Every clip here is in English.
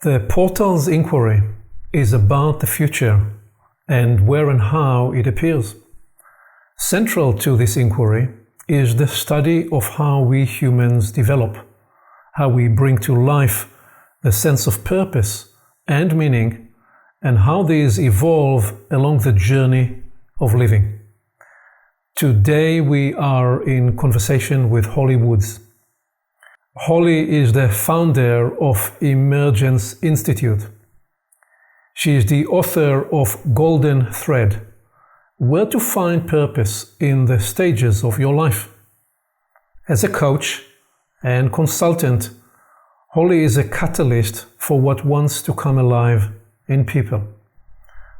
The portal's inquiry is about the future and where and how it appears. Central to this inquiry is the study of how we humans develop, how we bring to life the sense of purpose and meaning, and how these evolve along the journey of living. Today we are in conversation with Holly Woods. Holly is the founder of Emergence Institute. She is the author of Golden Thread, Where to Find Purpose in the Stages of Your Life. As a coach and consultant, Holly is a catalyst for what wants to come alive in people.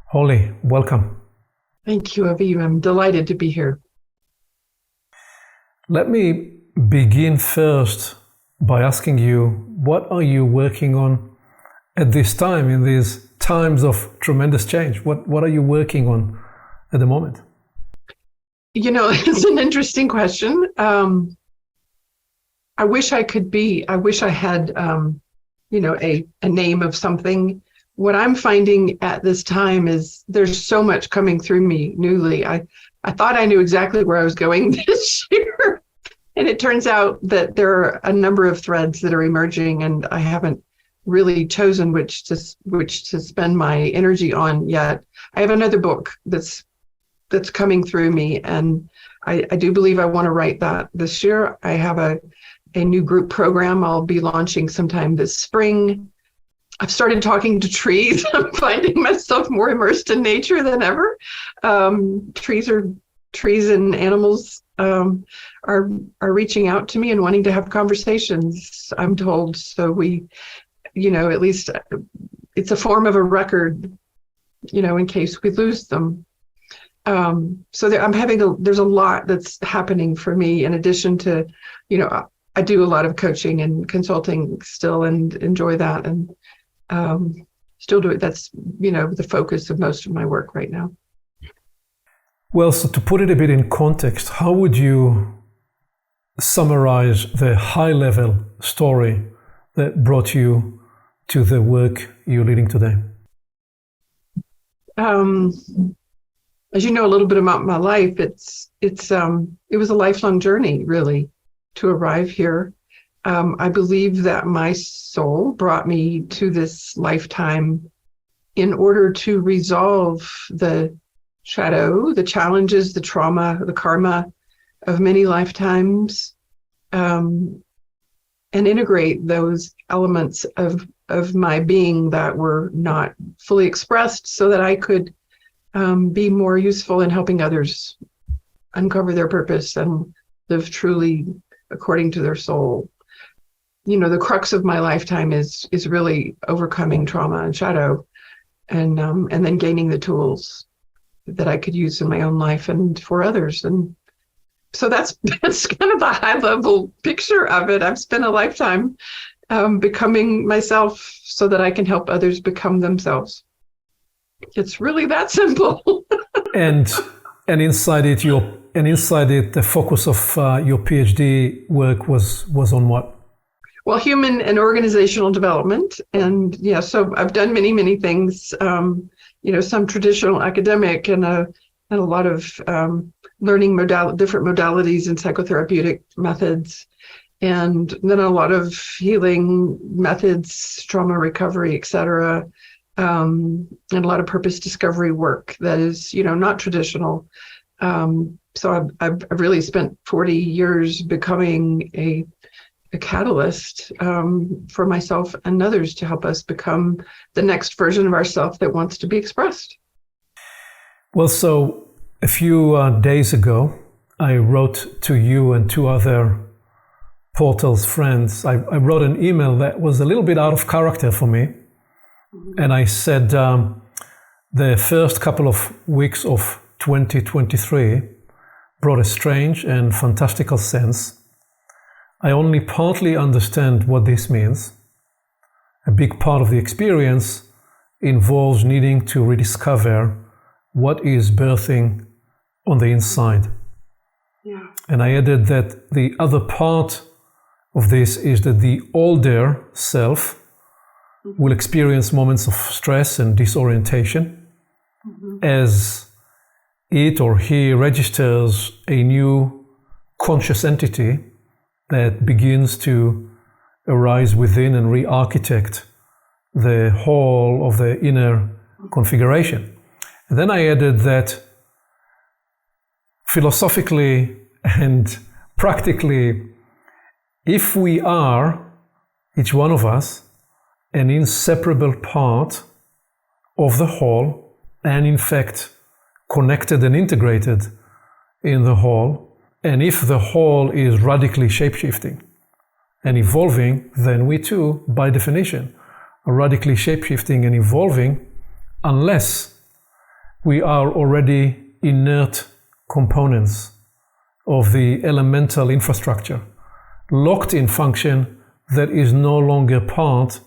Holly, welcome. Thank you, Aviv. I'm delighted to be here. Let me begin first by asking you, what are you working on at this time, in these times of tremendous change? What are you working on at the moment? It's an interesting question. I wish I had, a name of something. What I'm finding at this time is there's so much coming through me newly. I thought I knew exactly where I was going this year. And it turns out that there are a number of threads that are emerging, and I haven't really chosen which to spend my energy on yet. I have another book that's coming through me, and I do believe I want to write that this year. I have a new group program I'll be launching sometime this spring. I've started talking to trees. I'm finding myself more immersed in nature than ever. Trees and animals are reaching out to me and wanting to have conversations, I'm told. So we, at least it's a form of a record, in case we lose them. So there's a lot that's happening for me, in addition to, I do a lot of coaching and consulting still, and enjoy that, and still do it. That's, the focus of most of my work right now. Well, so to put it a bit in context, how would you summarize the high-level story that brought you to the work you're leading today? As you know a little bit about my life, it was a lifelong journey, really, to arrive here. I believe that my soul brought me to this lifetime in order to resolve the shadow, the challenges, the trauma, the karma of many lifetimes, and integrate those elements of my being that were not fully expressed, so that I could be more useful in helping others uncover their purpose and live truly according to their soul. The crux of my lifetime is really overcoming trauma and shadow, and then gaining the tools that I could use in my own life and for others. And so that's kind of the high level picture of it. I've spent a lifetime becoming myself so that I can help others become themselves. It's really that simple. and inside it, the focus of your PhD work was on what? Well, human and organizational development. And so I've done many, many things, some traditional academic and a lot of learning different modalities and psychotherapeutic methods, and then a lot of healing methods, trauma recovery, etc., and a lot of purpose discovery work that is, not traditional. So I've really spent 40 years becoming a catalyst for myself and others to help us become the next version of ourselves that wants to be expressed. Well, so a few days ago, I wrote to you and two other Portal's friends. I wrote an email that was a little bit out of character for me. Mm-hmm. And I said the first couple of weeks of 2023 brought a strange and fantastical sense. I only partly understand what this means. A big part of the experience involves needing to rediscover what is birthing on the inside. Yeah. And I added that the other part of this is that the older self will experience moments of stress and disorientation as it or he registers a new conscious entity that begins to arise within and re-architect the whole of the inner configuration. And then I added that philosophically and practically, if we are, each one of us, an inseparable part of the whole, and in fact connected and integrated in the whole, and if the whole is radically shapeshifting and evolving, then we too, by definition, are radically shapeshifting and evolving, unless we are already inert components of the elemental infrastructure, locked in function that is no longer part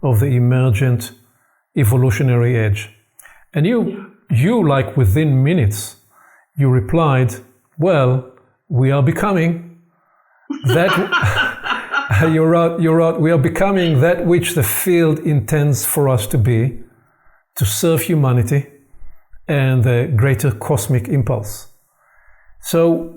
of the emergent evolutionary edge. And you like within minutes, you replied, well, we are becoming that, you wrote, we are becoming that which the field intends for us to be, to serve humanity and the greater cosmic impulse. So,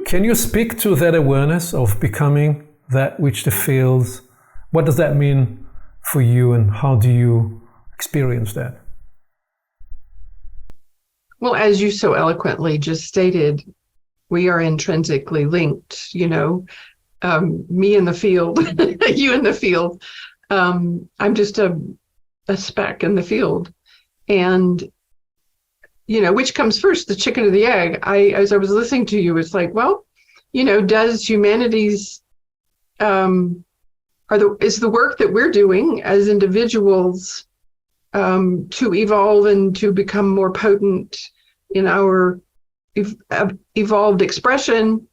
can you speak to that awareness of becoming that which the fields, what does that mean for you and how do you experience that? Well, as you so eloquently just stated, we are intrinsically linked, me in the field, you in the field. I'm just a speck in the field. And which comes first, the chicken or the egg? As I was listening to you, it's like, well, does humanity's, is the work that we're doing as individuals to evolve and to become more potent in our evolved expression,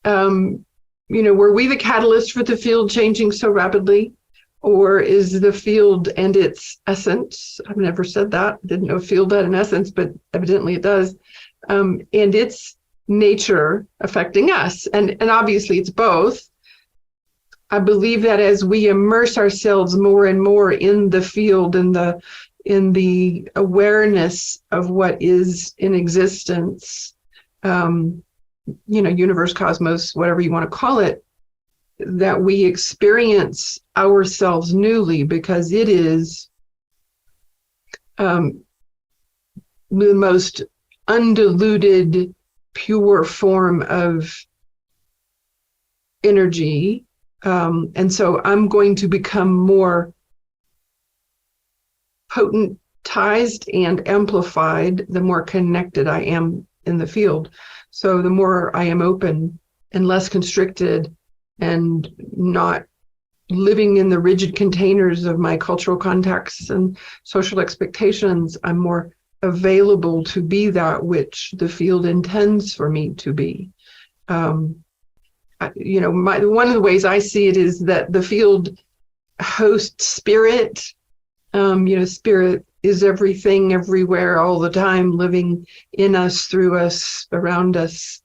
were we the catalyst for the field changing so rapidly? Or is the field and its essence, I've never said that, didn't know field had an essence, but evidently it does, and its nature affecting us. And obviously it's both. I believe that as we immerse ourselves more and more in the field, in the awareness of what is in existence, universe, cosmos, whatever you want to call it, that we experience ourselves newly, because it is the most undiluted, pure form of energy. And so I'm going to become more potentized and amplified the more connected I am in the field. So the more I am open and less constricted and not living in the rigid containers of my cultural contexts and social expectations, I'm more available to be that which the field intends for me to be. One of the ways I see it is that the field hosts spirit. Spirit is everything, everywhere, all the time, living in us, through us, around us,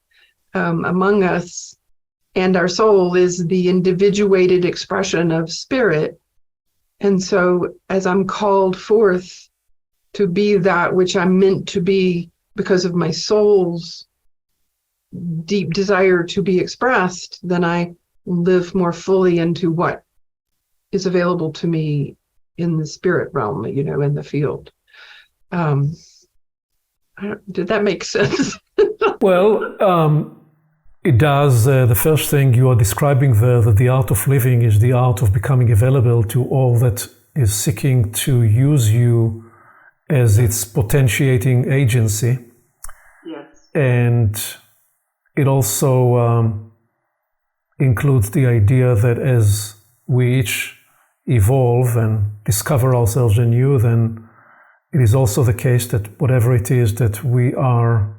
among us. And our soul is the individuated expression of spirit. And so as I'm called forth to be that which I'm meant to be because of my soul's deep desire to be expressed, then I live more fully into what is available to me in the spirit realm, in the field. Did that make sense? Well, it does. The first thing you are describing there, that the art of living is the art of becoming available to all that is seeking to use you as its potentiating agency. Yes. And it also includes the idea that as we each evolve and discover ourselves anew, then it is also the case that whatever it is that we are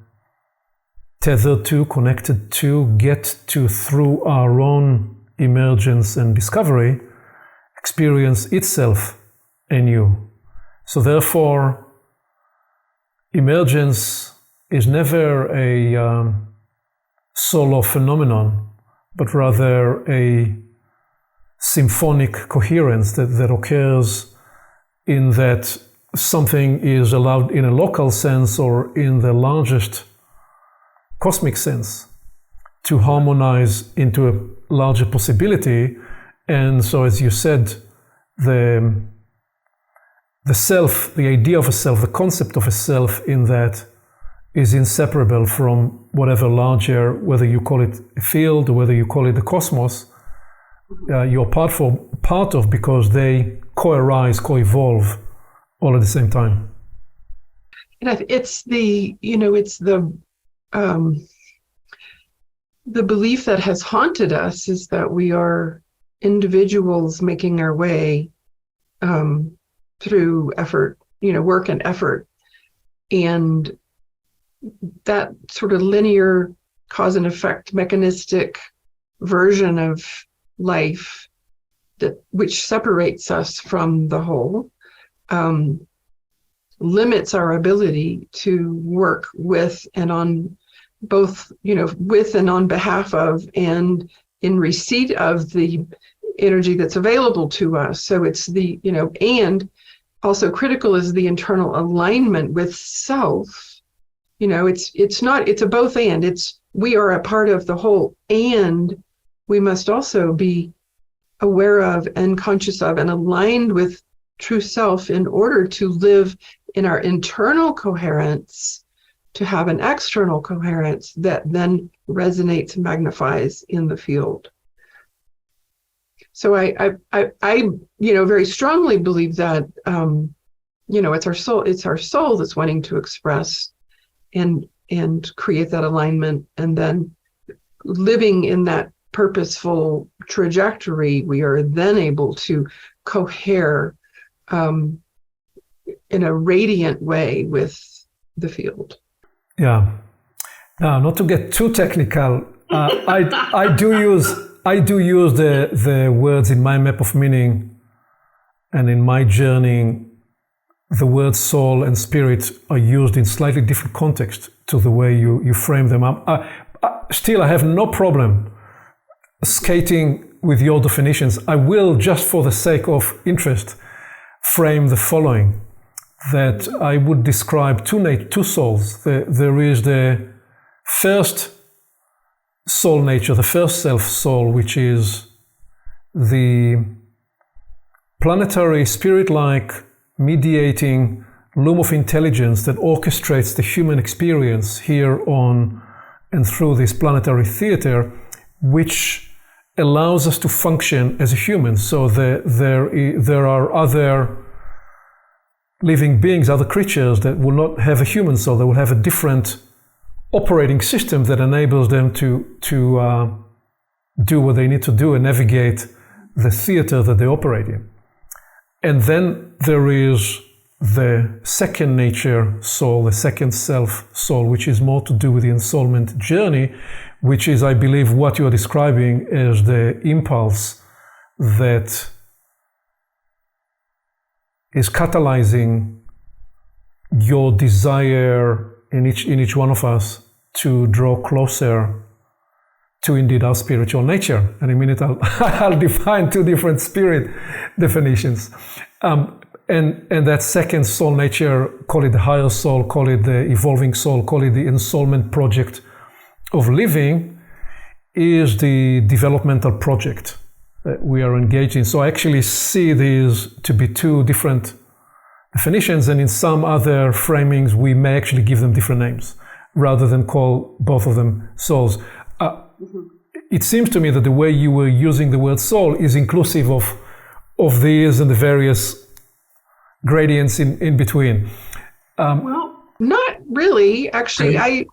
tethered to, connected to, get to through our own emergence and discovery, experience itself anew. So therefore, emergence is never a solo phenomenon, but rather a symphonic coherence that occurs in that something is allowed in a local sense or in the largest cosmic sense to harmonize into a larger possibility. And so, as you said, the self, the idea of a self, the concept of a self in that is inseparable from whatever larger, whether you call it a field or whether you call it the cosmos, you're part of, because they co-arise, co-evolve all at the same time. And it's the belief that has haunted us is that we are individuals making our way through effort, work and effort. And that sort of linear cause and effect mechanistic version of life which separates us from the whole, limits our ability to work with and on both, with and on behalf of and in receipt of the energy that's available to us. So it's the, and also critical is the internal alignment with self. It's a both and. We are a part of the whole, and we must also be aware of and conscious of and aligned with true self in order to live in our internal coherence, to have an external coherence that then resonates and magnifies in the field. So I very strongly believe that it's our soul that's wanting to express and create that alignment, and then living in that purposeful trajectory, we are then able to cohere in a radiant way with the field. Yeah. Now, not to get too technical, I do use the words in my map of meaning, and in my journey, the words soul and spirit are used in slightly different context to the way you frame them up. Still, I have no problem skating with your definitions. I will, just for the sake of interest, frame the following, that I would describe two souls. There is the first soul nature, the first self soul, which is the planetary spirit-like mediating loom of intelligence that orchestrates the human experience here on and through this planetary theater, which allows us to function as a human. So there are other living beings, other creatures that will not have a human soul. They will have a different operating system that enables them to do what they need to do and navigate the theater that they operate in. And then there is the second nature soul, the second self soul, which is more to do with the ensoulment journey, which is, I believe, what you are describing as the impulse that is catalyzing your desire in each one of us to draw closer to indeed our spiritual nature. And in a minute I'll define two different spirit definitions. And that second soul nature, call it the higher soul, call it the evolving soul, call it the ensoulment project of living, is the developmental project that we are engaged in. So I actually see these to be two different definitions, and in some other framings we may actually give them different names rather than call both of them souls. It seems to me that the way you were using the word soul is inclusive of these and the various gradients in between. Well, not really. Actually, I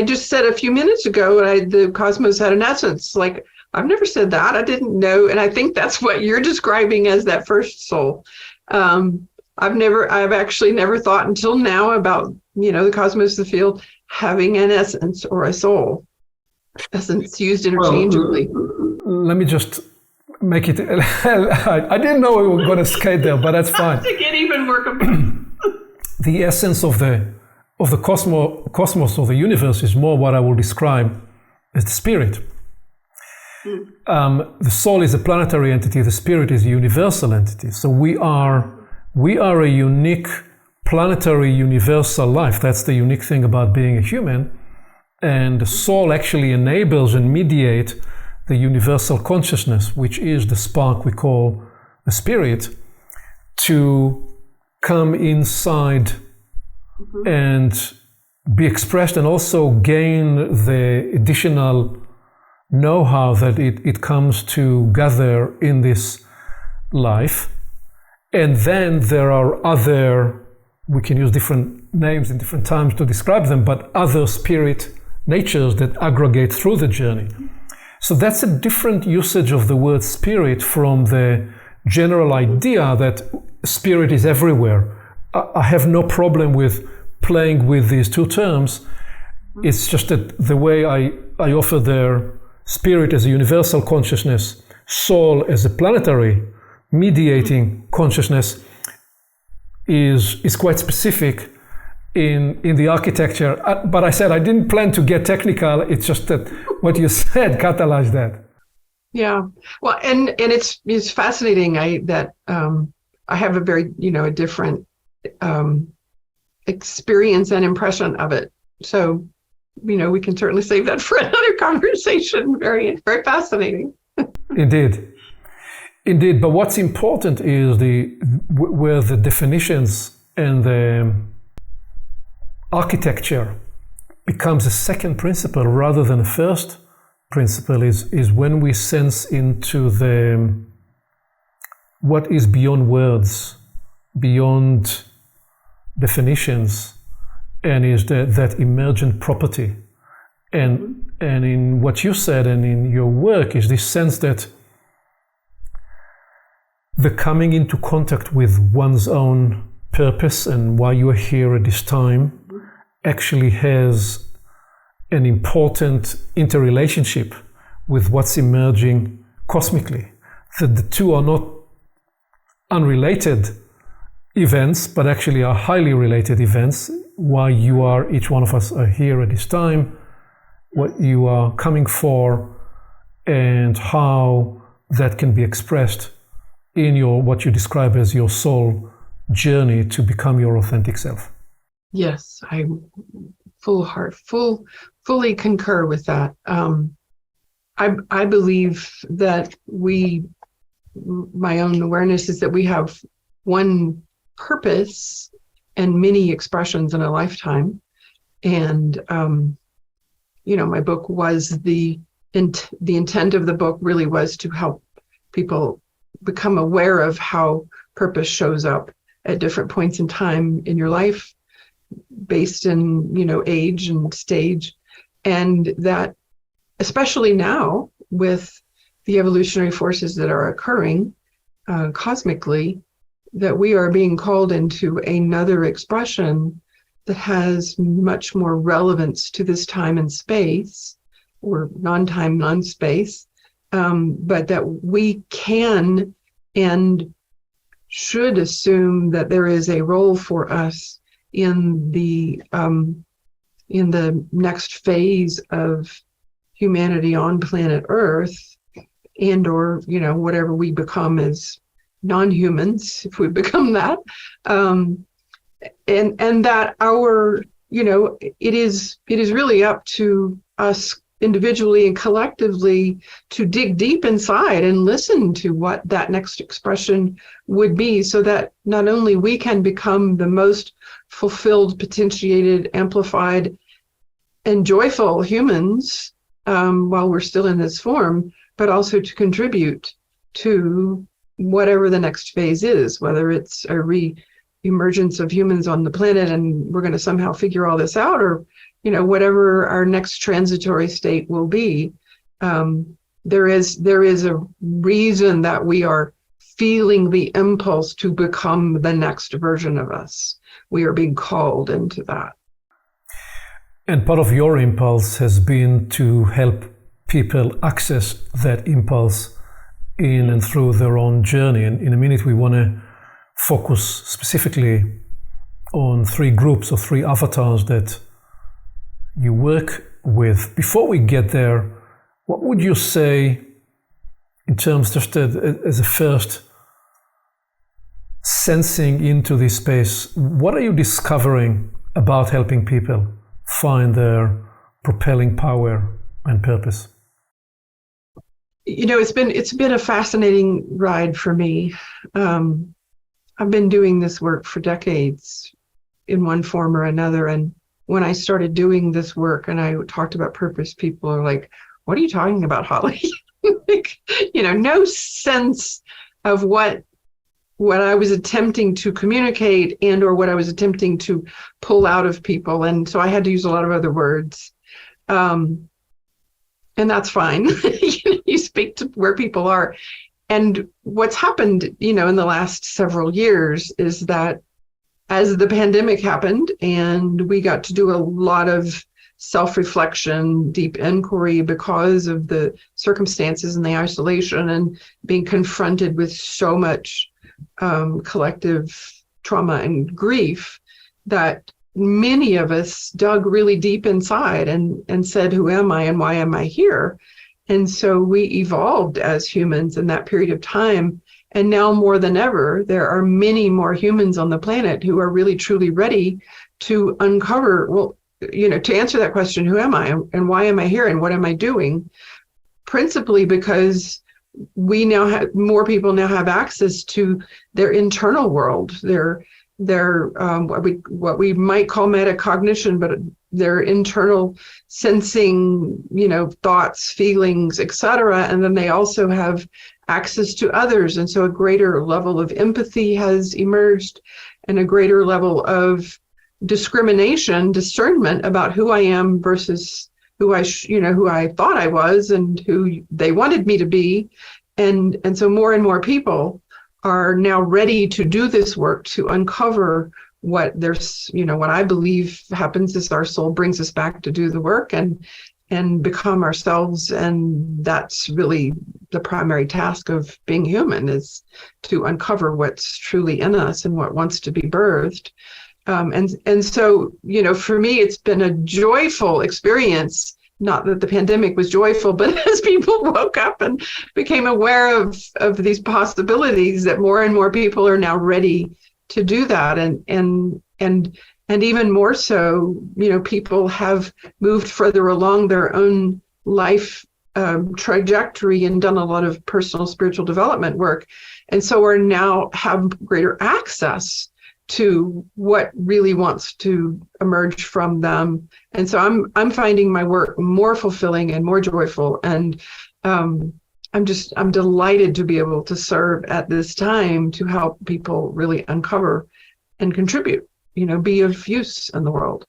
just said a few minutes ago, the cosmos had an essence. Like, I've never said that. I didn't know. And I think that's what you're describing as that first soul. I've actually never thought until now about, the cosmos, the field, having an essence or a soul. Essence used interchangeably. Well, let me just make it. I didn't know we were going to skate there, but that's fine. To get even more complete. The essence of the cosmos or the universe is more what I will describe as the spirit. The soul is a planetary entity, the spirit is a universal entity. So we are a unique planetary universal life. That's the unique thing about being a human. And the soul actually enables and mediates the universal consciousness, which is the spark we call the spirit, to come inside and be expressed, and also gain the additional know-how that it comes to gather in this life. And then there are other, we can use different names in different times to describe them, but other spirit natures that aggregate through the journey. So that's a different usage of the word spirit from the general idea that spirit is everywhere. I have no problem with playing with these two terms. It's just that the way I offer their spirit as a universal consciousness, soul as a planetary mediating consciousness is quite specific in the architecture. But I said I didn't plan to get technical. It's just that what you said catalyzed that. Yeah. Well, and it's fascinating that I have a very, a different experience and impression of it. So, we can certainly save that for another conversation. Very, very fascinating. Indeed. But what's important is where the definitions and the architecture becomes a second principle rather than a first principle is when we sense into what is beyond words, beyond definitions, and is that emergent property. And in what you said and in your work is this sense that the coming into contact with one's own purpose and why you are here at this time actually has an important interrelationship with what's emerging cosmically. That the two are not unrelated events, but actually are highly related events. Why each one of us are here at this time, what you are coming for, and how that can be expressed in what you describe as your soul journey to become your authentic self. Yes, I fully concur with that. I believe that my own awareness is that we have one purpose and many expressions in a lifetime. And, my book was the intent of the book really was to help people become aware of how purpose shows up at different points in time in your life, based in, age and stage. And that, especially now with the evolutionary forces that are occurring cosmically, that we are being called into another expression that has much more relevance to this time and space, or non-time, non-space, but that we can and should assume that there is a role for us in the next phase of humanity on planet Earth, and or whatever we become as non-humans, if we become that, and that our it is really up to us individually and collectively to dig deep inside and listen to what that next expression would be, so that not only we can become the most fulfilled, potentiated, amplified, and joyful humans while we're still in this form, but also to contribute to whatever the next phase is, whether it's a re-emergence of humans on the planet and we're going to somehow figure all this out, or whatever our next transitory state will be. There is a reason that we are feeling the impulse to become the next version of us. We are being called into that. And part of your impulse has been to help people access that impulse in and through their own journey. And in a minute, we want to focus specifically on 3 groups or 3 avatars that you work with. Before we get there, what would you say in terms just as a first sensing into this space, what are you discovering about helping people find their propelling power and purpose? It's been a fascinating ride for me. I've been doing this work for decades in one form or another. And when I started doing this work and I talked about purpose, people are like, what are you talking about, Holly? No sense of what I was attempting to communicate and or what I was attempting to pull out of people. And so I had to use a lot of other words. And that's fine. You speak to where people are. And what's happened, in the last several years is that as the pandemic happened and we got to do a lot of self-reflection, deep inquiry because of the circumstances and the isolation and being confronted with so much collective trauma and grief, that many of us dug really deep inside and said, who am I and why am I here? And so we evolved as humans in that period of time. And now more than ever, there are many more humans on the planet who are really truly ready to uncover, to answer that question, who am I and why am I here and what am I doing? Principally because we now have more people now have access to their internal world, their what we might call metacognition, but their internal sensing, thoughts, feelings, etc. And then they also have access to others. And so a greater level of empathy has emerged and a greater level of discernment about who I am versus who I thought I was and who they wanted me to be. And so more and more people are now ready to do this work, to uncover what I believe happens is our soul brings us back to do the work and become ourselves. And that's really the primary task of being human, is to uncover what's truly in us and what wants to be birthed. And so, for me, it's been a joyful experience. Not that the pandemic was joyful, but as people woke up and became aware of these possibilities, that more and more people are now ready to do that. And even more so, people have moved further along their own life trajectory and done a lot of personal spiritual development work. And so are now have greater access to what really wants to emerge from them. And so I'm finding my work more fulfilling and more joyful. And I'm delighted to be able to serve at this time to help people really uncover and contribute, be of use in the world.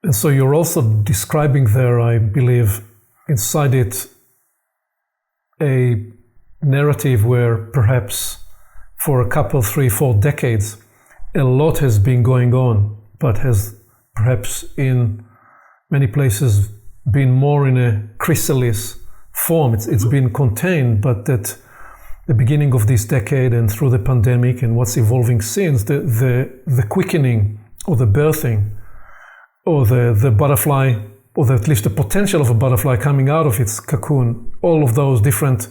And so you're also describing there, I believe, inside it, a narrative where perhaps for a couple, 3, 4 decades, a lot has been going on, but has perhaps in many places been more in a chrysalis form. It's been contained, but at the beginning of this decade and through the pandemic and what's evolving since, the quickening or the birthing or the butterfly, or at least the potential of a butterfly coming out of its cocoon, all of those different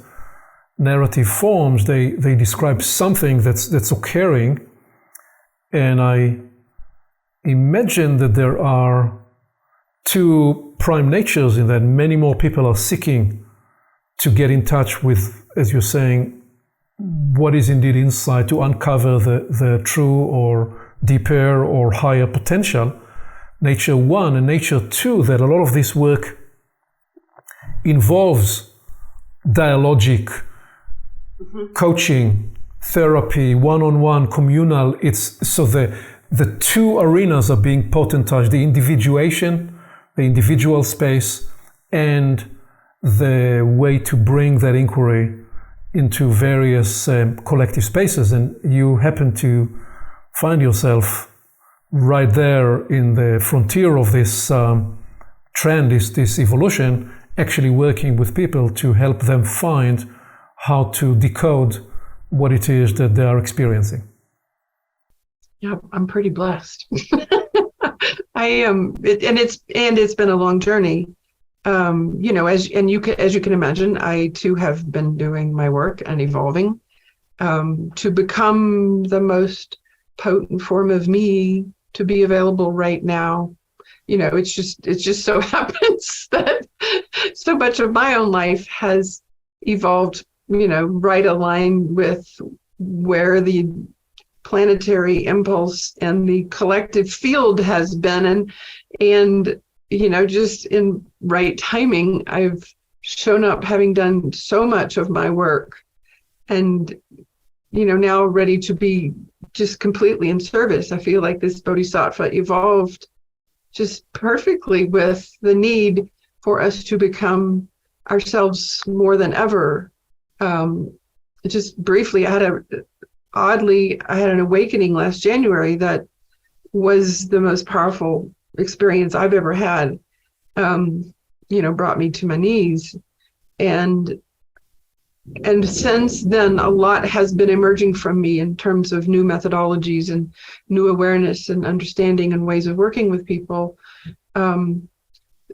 narrative forms, they describe something that's occurring. And I imagine that there are two prime natures in that many more people are seeking to get in touch with, as you're saying, what is indeed inside, to uncover the true or deeper or higher potential. Nature 1 and nature 2, that a lot of this work involves dialogic, coaching, therapy, one-on-one, communal. It's so the two arenas are being potentized: the individuation, the individual space, and the way to bring that inquiry into various collective spaces. And you happen to find yourself right there in the frontier of this trend, this evolution, actually working with people to help them find how to decode what it is that they are experiencing. Yeah, I'm pretty blessed. I am, and it's been a long journey. as you can imagine, I too have been doing my work and evolving to become the most potent form of me to be available right now. It just so happens that so much of my own life has evolved, right aligned with where the planetary impulse and the collective field has been. And just in right timing, I've shown up having done so much of my work and, now ready to be just completely in service. I feel like this bodhisattva evolved just perfectly with the need for us to become ourselves more than ever. Just briefly, I had an awakening last January that was the most powerful experience I've ever had. Brought me to my knees, and since then a lot has been emerging from me in terms of new methodologies and new awareness and understanding and ways of working with people.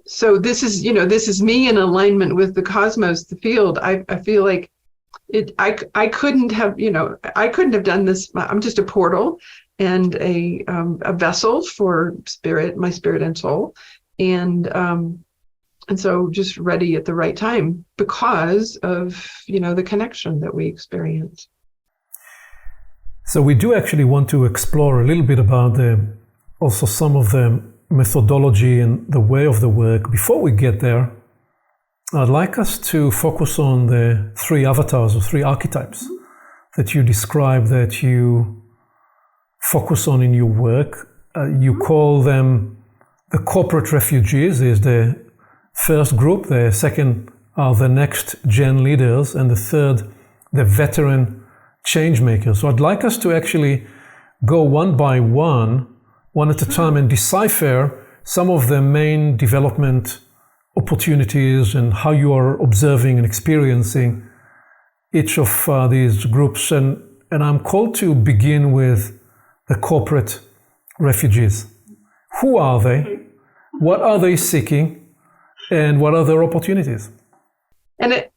So this is me in alignment with the cosmos, the field. I feel like I couldn't have done this. I'm just a portal and a vessel for my spirit and soul, and so just ready at the right time because of the connection that we experience. So we do actually want to explore a little bit about also some of the methodology and the way of the work. Before we get there, I'd like us to focus on the three avatars or three archetypes that you describe, that you focus on in your work. You call them the corporate refugees is the first group, the second are the next gen leaders, and the third, the veteran changemakers. So I'd like us to actually go one by one at a time, and decipher some of the main development opportunities and how you are observing and experiencing each of these groups. And I'm called to begin with the corporate refugees. Who are they? What are they seeking? And what are their opportunities? And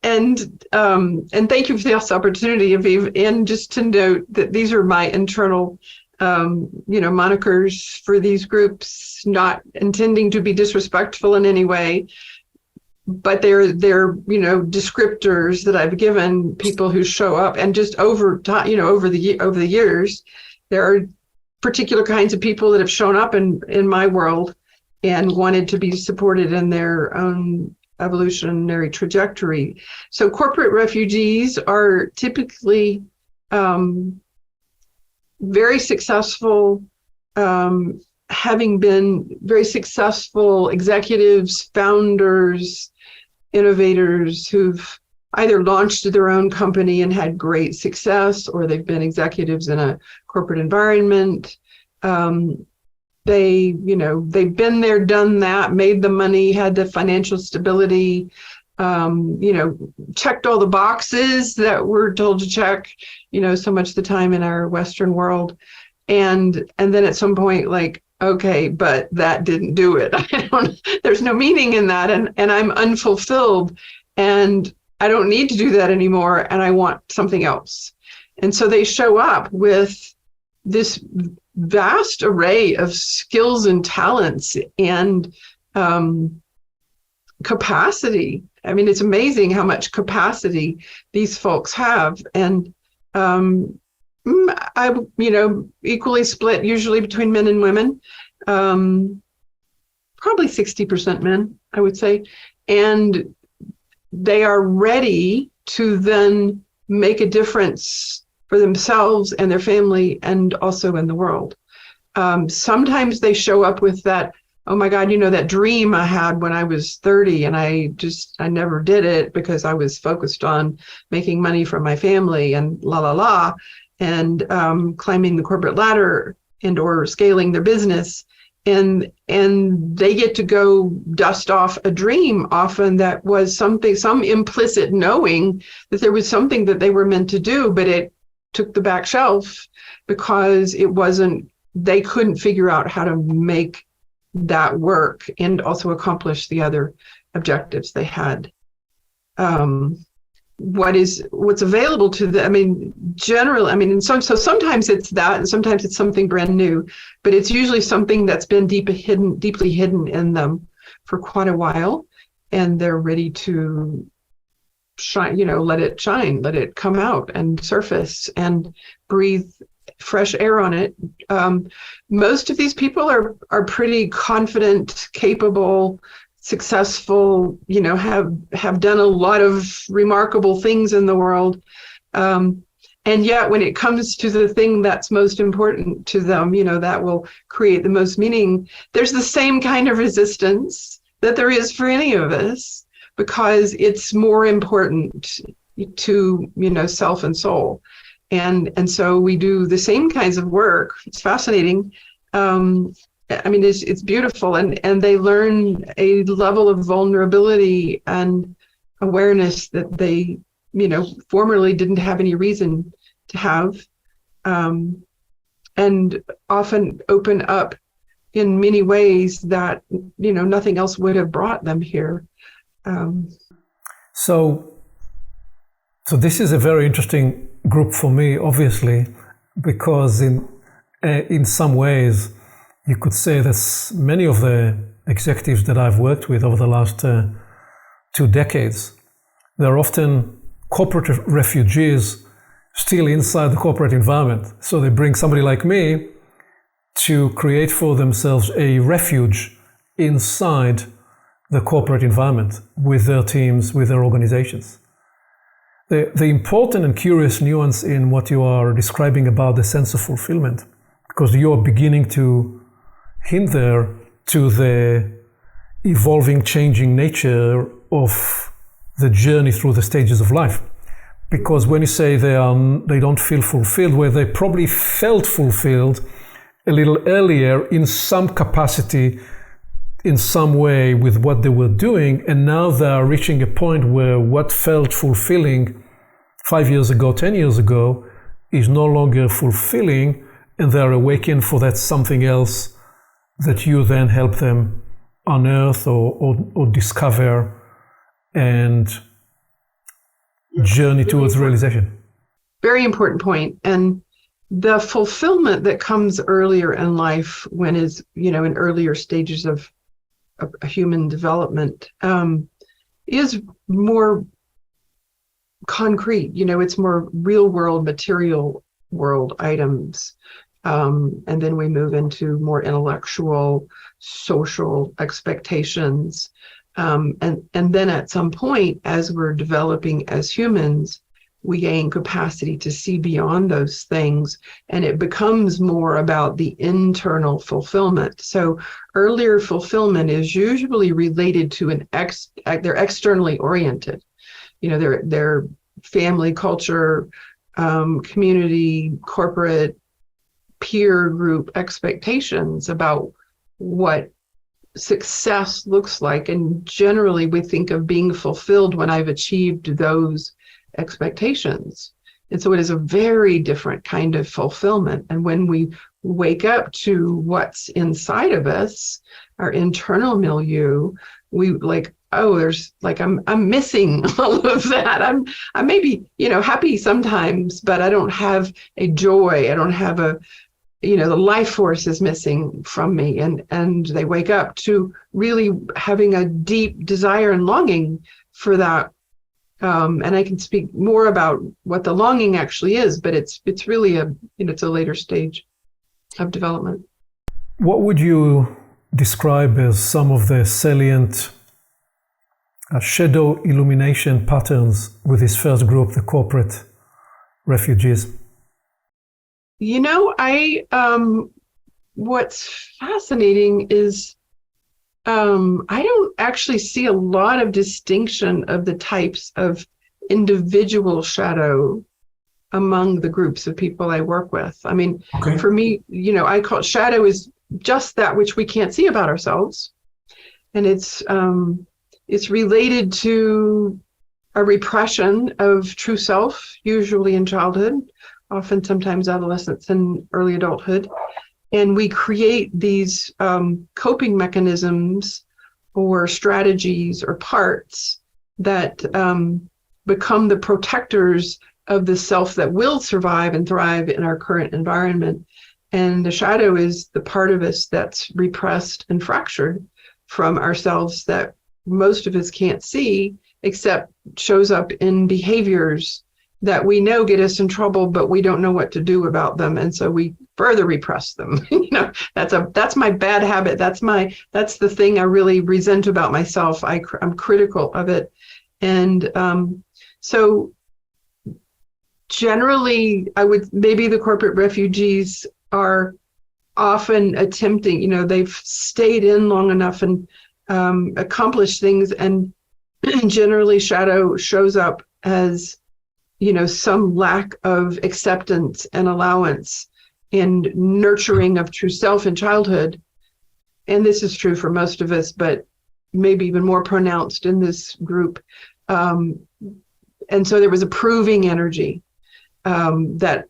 thank you for this opportunity, Aviv. And just to note that these are my internal, monikers for these groups, not intending to be disrespectful in any way, but they're descriptors that I've given people who show up. And just over time, over the years, there are particular kinds of people that have shown up in my world and wanted to be supported in their own evolutionary trajectory. So corporate refugees are typically very successful, having been very successful executives, founders, innovators who've either launched their own company and had great success, or they've been executives in a corporate environment. They've been there, done that, made the money, had the financial stability, checked all the boxes that we're told to check, so much of the time in our Western world. And then at some point, like, okay, but that didn't do it. There's no meaning in that. And I'm unfulfilled and I don't need to do that anymore. And I want something else. And so they show up with this vast array of skills and talents and capacity. I mean, it's amazing how much capacity these folks have. And I equally split usually between men and women, probably 60% men, I would say. And they are ready to then make a difference for themselves and their family and also in the world. Sometimes they show up with that, oh my God, that dream I had when I was 30 and I never did it because I was focused on making money for my family and and climbing the corporate ladder and or scaling their business. And they get to go dust off a dream often that was some implicit knowing that there was something that they were meant to do, but it took the back shelf because they couldn't figure out how to make that work and also accomplish the other objectives they had. What's available to them, I mean, generally, I mean, so sometimes it's that, and sometimes it's something brand new, but it's usually something that's been deeply hidden in them for quite a while, and they're ready to shine, let it shine, let it come out and surface and breathe fresh air on it. Most of these people are pretty confident, capable, successful, have done a lot of remarkable things in the world. And yet when it comes to the thing that's most important to them, that will create the most meaning, there's the same kind of resistance that there is for any of us, because it's more important to, self and soul. And so we do the same kinds of work. It's fascinating. I mean, it's beautiful, and they learn a level of vulnerability and awareness that they, formerly didn't have any reason to have, and often open up in many ways that, nothing else would have brought them here. So this is a very interesting group for me, obviously, because in some ways, you could say that many of the executives that I've worked with over the last 2 decades, they're often corporate refugees still inside the corporate environment. So they bring somebody like me to create for themselves a refuge inside the corporate environment with their teams, with their organizations. The important and curious nuance in what you are describing about the sense of fulfillment, because you are beginning to hint there to the evolving, changing nature of the journey through the stages of life. Because when you say they don't feel fulfilled, where they probably felt fulfilled a little earlier in some capacity, in some way with what they were doing, and now they are reaching a point where what felt fulfilling 5 years ago, 10 years ago, is no longer fulfilling, and they are awakened for that something else that you then help them unearth or discover and journey towards realization. Very important point. And the fulfillment that comes earlier in life, when is, in earlier stages of human development, is more concrete. It's more real world, material world items. And then we move into more intellectual, social expectations. And then at some point, as we're developing as humans, we gain capacity to see beyond those things, and it becomes more about the internal fulfillment. So earlier fulfillment is usually related to they're externally oriented. Their family, culture, community, corporate, peer group expectations about what success looks like. And generally we think of being fulfilled when I've achieved those expectations. And so it is a very different kind of fulfillment. And when we wake up to what's inside of us, our internal milieu, we there's I'm missing all of that. I'm maybe, happy sometimes, but I don't have a joy. I don't have the life force is missing from me. And they wake up to really having a deep desire and longing for that. And I can speak more about what the longing actually is, but it's really it's a later stage of development. What would you describe as some of the salient shadow illumination patterns with this first group, the corporate refugees? What's fascinating is I don't actually see a lot of distinction of the types of individual shadow among the groups of people I work with. I mean, okay. For me, I call it shadow is just that which we can't see about ourselves. And it's related to a repression of true self, usually in childhood, often sometimes adolescence and early adulthood. And we create these coping mechanisms or strategies or parts that become the protectors of the self that will survive and thrive in our current environment. And the shadow is the part of us that's repressed and fractured from ourselves that most of us can't see, except shows up in behaviors that we know get us in trouble, but we don't know what to do about them. And so we further repress them. That's my bad habit. That's the thing I really resent about myself. I'm critical of it. And so generally, maybe the corporate refugees are often attempting, they've stayed in long enough and accomplished things, and generally shadow shows up as some lack of acceptance and allowance and nurturing of true self in childhood. And this is true for most of us, but maybe even more pronounced in this group. And so there was a proving energy that,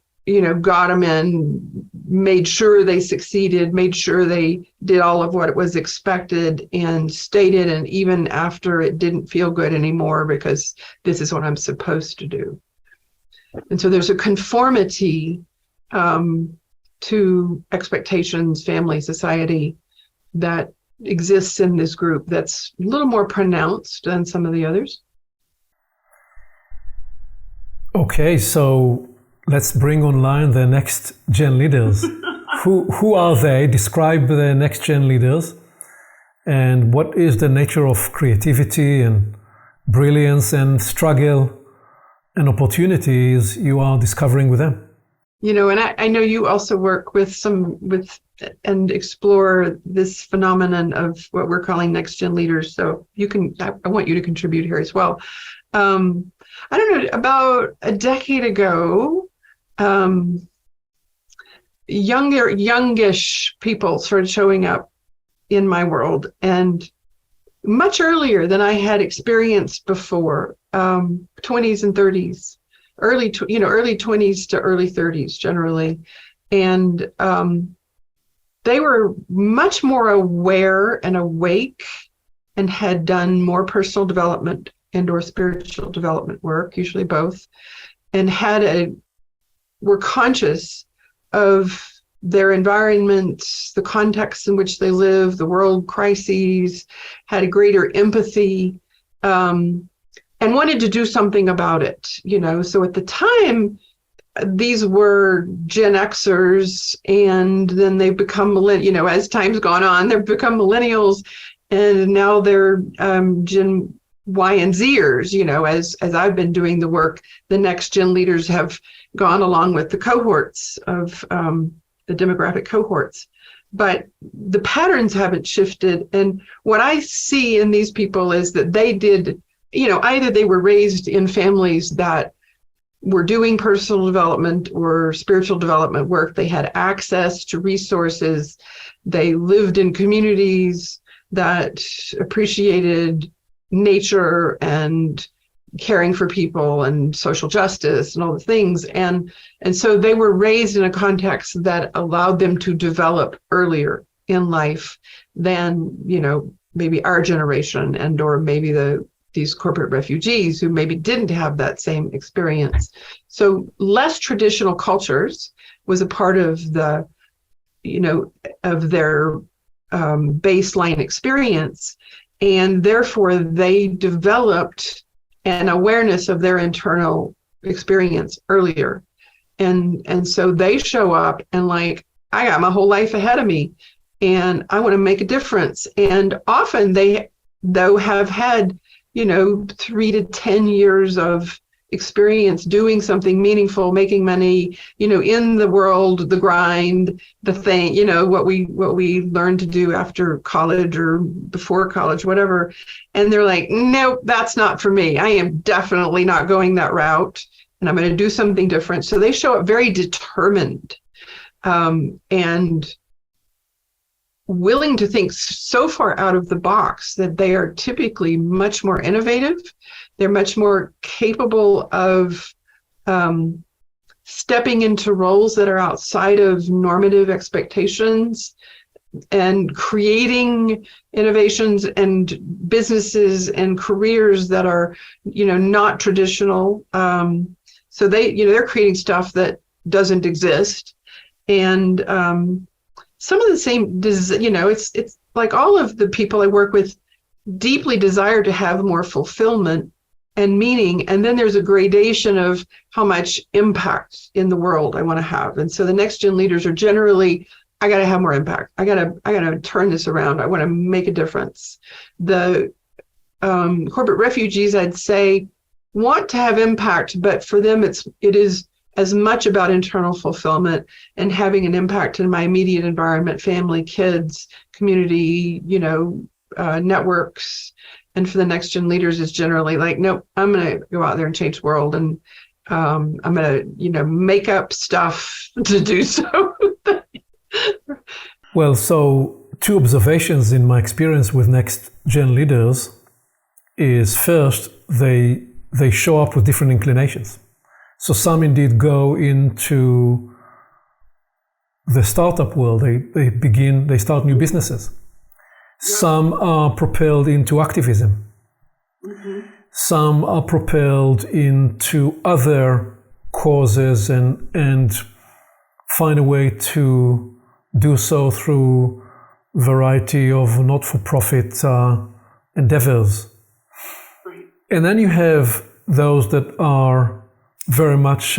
got them in, made sure they succeeded, made sure they did all of what was expected and stated, and even after it didn't feel good anymore, because this is what I'm supposed to do. And so there's a conformity to expectations, family, society that exists in this group that's a little more pronounced than some of the others. Okay, so let's bring online the next gen leaders. Who are they? Describe the next gen leaders, and what is the nature of creativity and brilliance and struggle and opportunities you are discovering with them? And I know you also work with and explore this phenomenon of what we're calling next gen leaders. So I want you to contribute here as well. I don't know, about a decade ago, youngish people started showing up in my world, and much earlier than I had experienced before, 20s and 30s, early 20s to early 30s generally. And they were much more aware and awake and had done more personal development and or spiritual development work, usually both, and were conscious of their environment, the context in which they live, the world crises, had a greater empathy, and wanted to do something about it. So at the time, these were Gen Xers, and then they've become as time's gone on, they've become millennials, and now they're Gen Y and Zers. As I've been doing the work, the next gen leaders have gone along with the cohorts of the demographic cohorts, but the patterns haven't shifted. And what I see in these people is that they did, either they were raised in families that were doing personal development or spiritual development work. They had access to resources. They lived in communities that appreciated nature and caring for people and social justice and all the things. And so they were raised in a context that allowed them to develop earlier in life than, maybe our generation and or maybe these corporate refugees who maybe didn't have that same experience. So less traditional cultures was a part of of their baseline experience. And therefore they developed an awareness of their internal experience earlier. And so they show up and I got my whole life ahead of me and I want to make a difference. And often they, though, have had, 3 to 10 years of experience doing something meaningful, making money, in the world, the grind, the thing, what we learn to do after college or before college, whatever. And they're like, nope, that's not for me. I am definitely not going that route, and I'm going to do something different. So they show up very determined and willing to think so far out of the box that they are typically much more innovative. They're much more capable of stepping into roles that are outside of normative expectations and creating innovations and businesses and careers that are, not traditional. So they're creating stuff that doesn't exist. And some of the same, it's like all of the people I work with deeply desire to have more fulfillment and meaning. And then there's a gradation of how much impact in the world I want to have. And so the next gen leaders are generally, I got to have more impact. I got to turn this around. I want to make a difference. The corporate refugees, I'd say, want to have impact, but for them, it is as much about internal fulfillment and having an impact in my immediate environment, family, kids, community, networks. And for the next gen leaders, is generally like, nope, I'm going to go out there and change the world, and I'm going to, make up stuff to do so. Well, so 2 observations in my experience with next gen leaders is, first, they show up with different inclinations. So some indeed go into the startup world. They start new businesses. Some are propelled into activism. Mm-hmm. Some are propelled into other causes and find a way to do so through a variety of not-for-profit endeavors. Right. And then you have those that are very much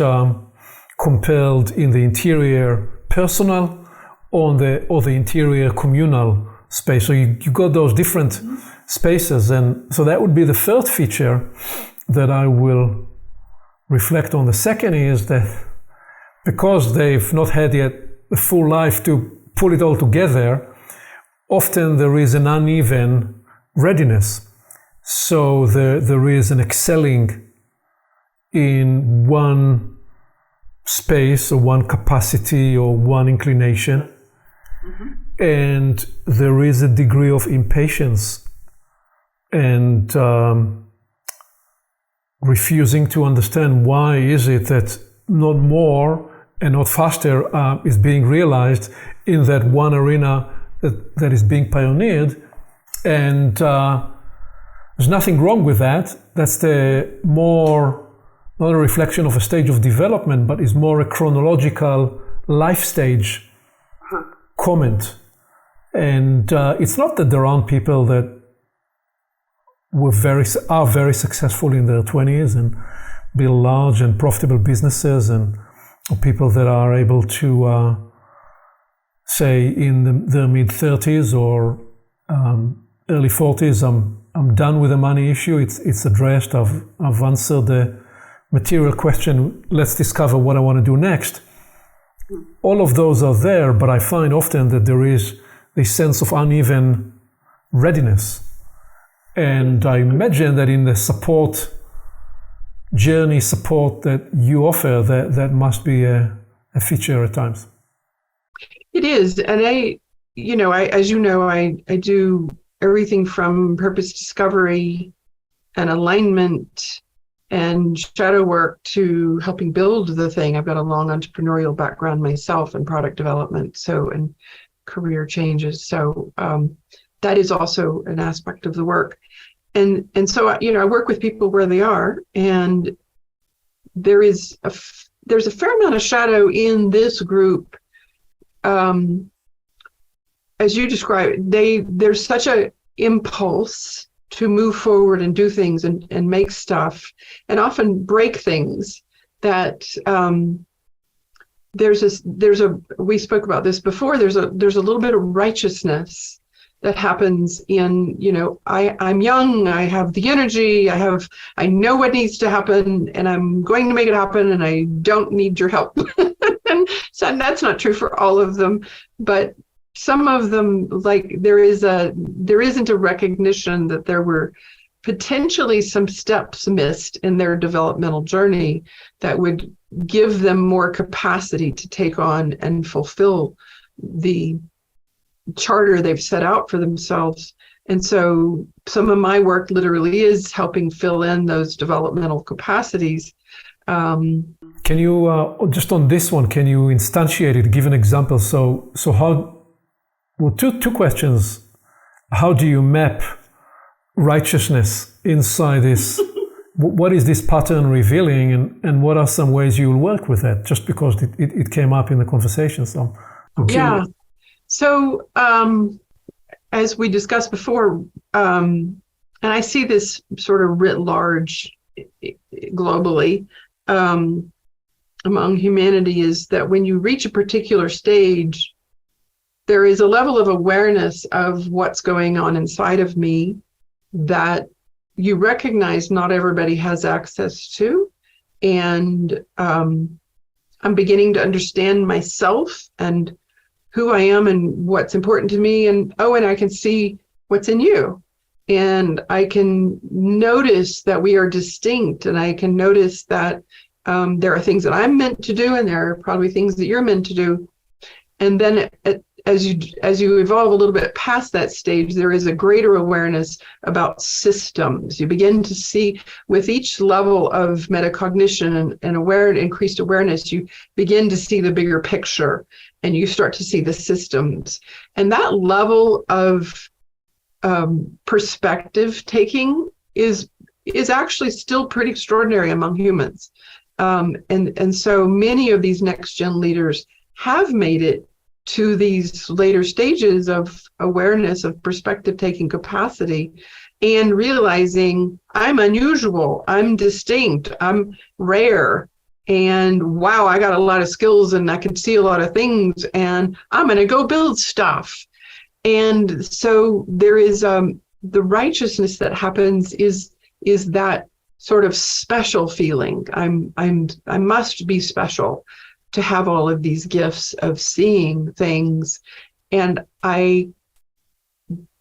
compelled in the interior personal or the interior communal space. So you got those different spaces. And so that would be the first feature that I will reflect on. The second is that because they've not had yet a full life to pull it all together, often there is an uneven readiness. So there is an excelling in one space or one capacity or one inclination. Mm-hmm. And there is a degree of impatience and refusing to understand why is it that not more and not faster is being realized in that one arena that is being pioneered. And there's nothing wrong with that. That's not a reflection of a stage of development, but is more a chronological life stage comment. And it's not that there aren't people that are very successful in their 20s and build large and profitable businesses, and people that are able to, say, in their mid-30s or early 40s, I'm done with the money issue. It's addressed. I've answered the material question. Let's discover what I want to do next. All of those are there, but I find often that there is a sense of uneven readiness. And I imagine that in the support that you offer, that must be a feature at times. It is. And I do everything from purpose discovery and alignment and shadow work to helping build the thing. I've got a long entrepreneurial background myself in product development, and career changes. So that is also an aspect of the work. And so, I work with people where they are, and there's a fair amount of shadow in this group. As you described, there's such a impulse to move forward and do things and make stuff and often break things that we spoke about this before, there's a little bit of righteousness that happens in, I'm young, I have the energy, I know what needs to happen, and I'm going to make it happen, and I don't need your help. And so that's not true for all of them, but some of them, like there isn't a recognition that there were potentially some steps missed in their developmental journey that would give them more capacity to take on and fulfill the charter they've set out for themselves. And so some of my work literally is helping fill in those developmental capacities. Can you, just on this one, can you instantiate it, give an example? So how, well, two questions. How do you map righteousness inside this? What is this pattern revealing, and what are some ways you'll work with that? Just because it came up in the conversation. So I'm curious. Yeah. So as we discussed before, and I see this sort of writ large globally among humanity, is that when you reach a particular stage, there is a level of awareness of what's going on inside of me that you recognize not everybody has access to. And I'm beginning to understand myself and who I am and what's important to me. And I can see what's in you. And I can notice that we are distinct. And I can notice that there are things that I'm meant to do, and there are probably things that you're meant to do. And then as you evolve a little bit past that stage, there is a greater awareness about systems. You begin to see, with each level of metacognition and increased awareness, you begin to see the bigger picture, and you start to see the systems. And that level of perspective taking is actually still pretty extraordinary among humans. And so many of these next gen leaders have made it to these later stages of awareness, of perspective taking capacity, and realizing I'm unusual, I'm distinct, I'm rare, and wow, I got a lot of skills and I can see a lot of things, and I'm going to go build stuff. And so there is the righteousness that happens is that sort of special feeling. I must be special to have all of these gifts of seeing things. And I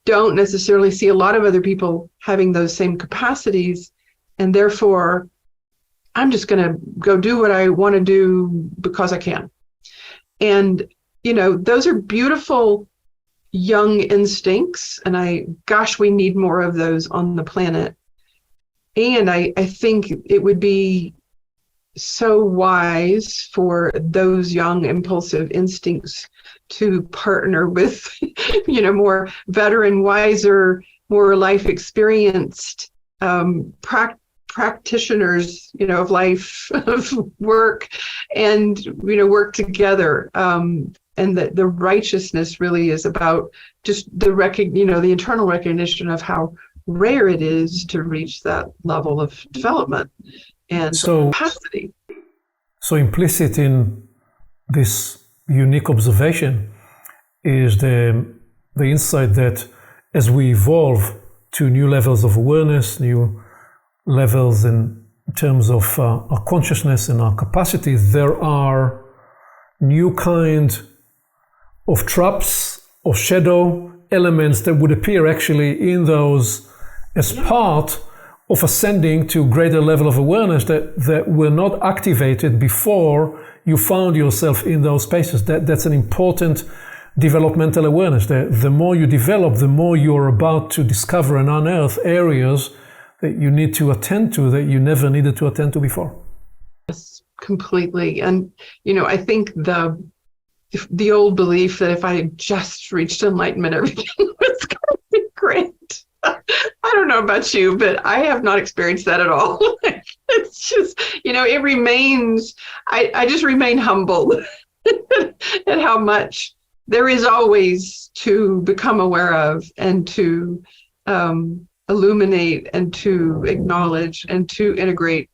don't necessarily see a lot of other people having those same capacities. And therefore, I'm just going to go do what I want to do because I can. And, those are beautiful young instincts. And we need more of those on the planet. And I think it would be so wise for those young impulsive instincts to partner with, more veteran, wiser, more life experienced practitioners, of life, of work, and, work together. And that the righteousness really is about just the internal recognition of how rare it is to reach that level of development and capacity. So implicit in this unique observation is the insight that as we evolve to new levels of awareness, new levels in terms of our consciousness and our capacity, there are new kind of traps or shadow elements that would appear actually in those as part of ascending to greater level of awareness that were not activated before you found yourself in those spaces. That's an important developmental awareness. The more you develop, the more you're about to discover and unearth areas that you need to attend to that you never needed to attend to before. Yes, completely. And, I think the old belief that if I had just reached enlightenment, everything was going to be great. I don't know about you, but I have not experienced that at all. It's just, it remains, I just remain humbled at how much there is always to become aware of and to illuminate and to acknowledge and to integrate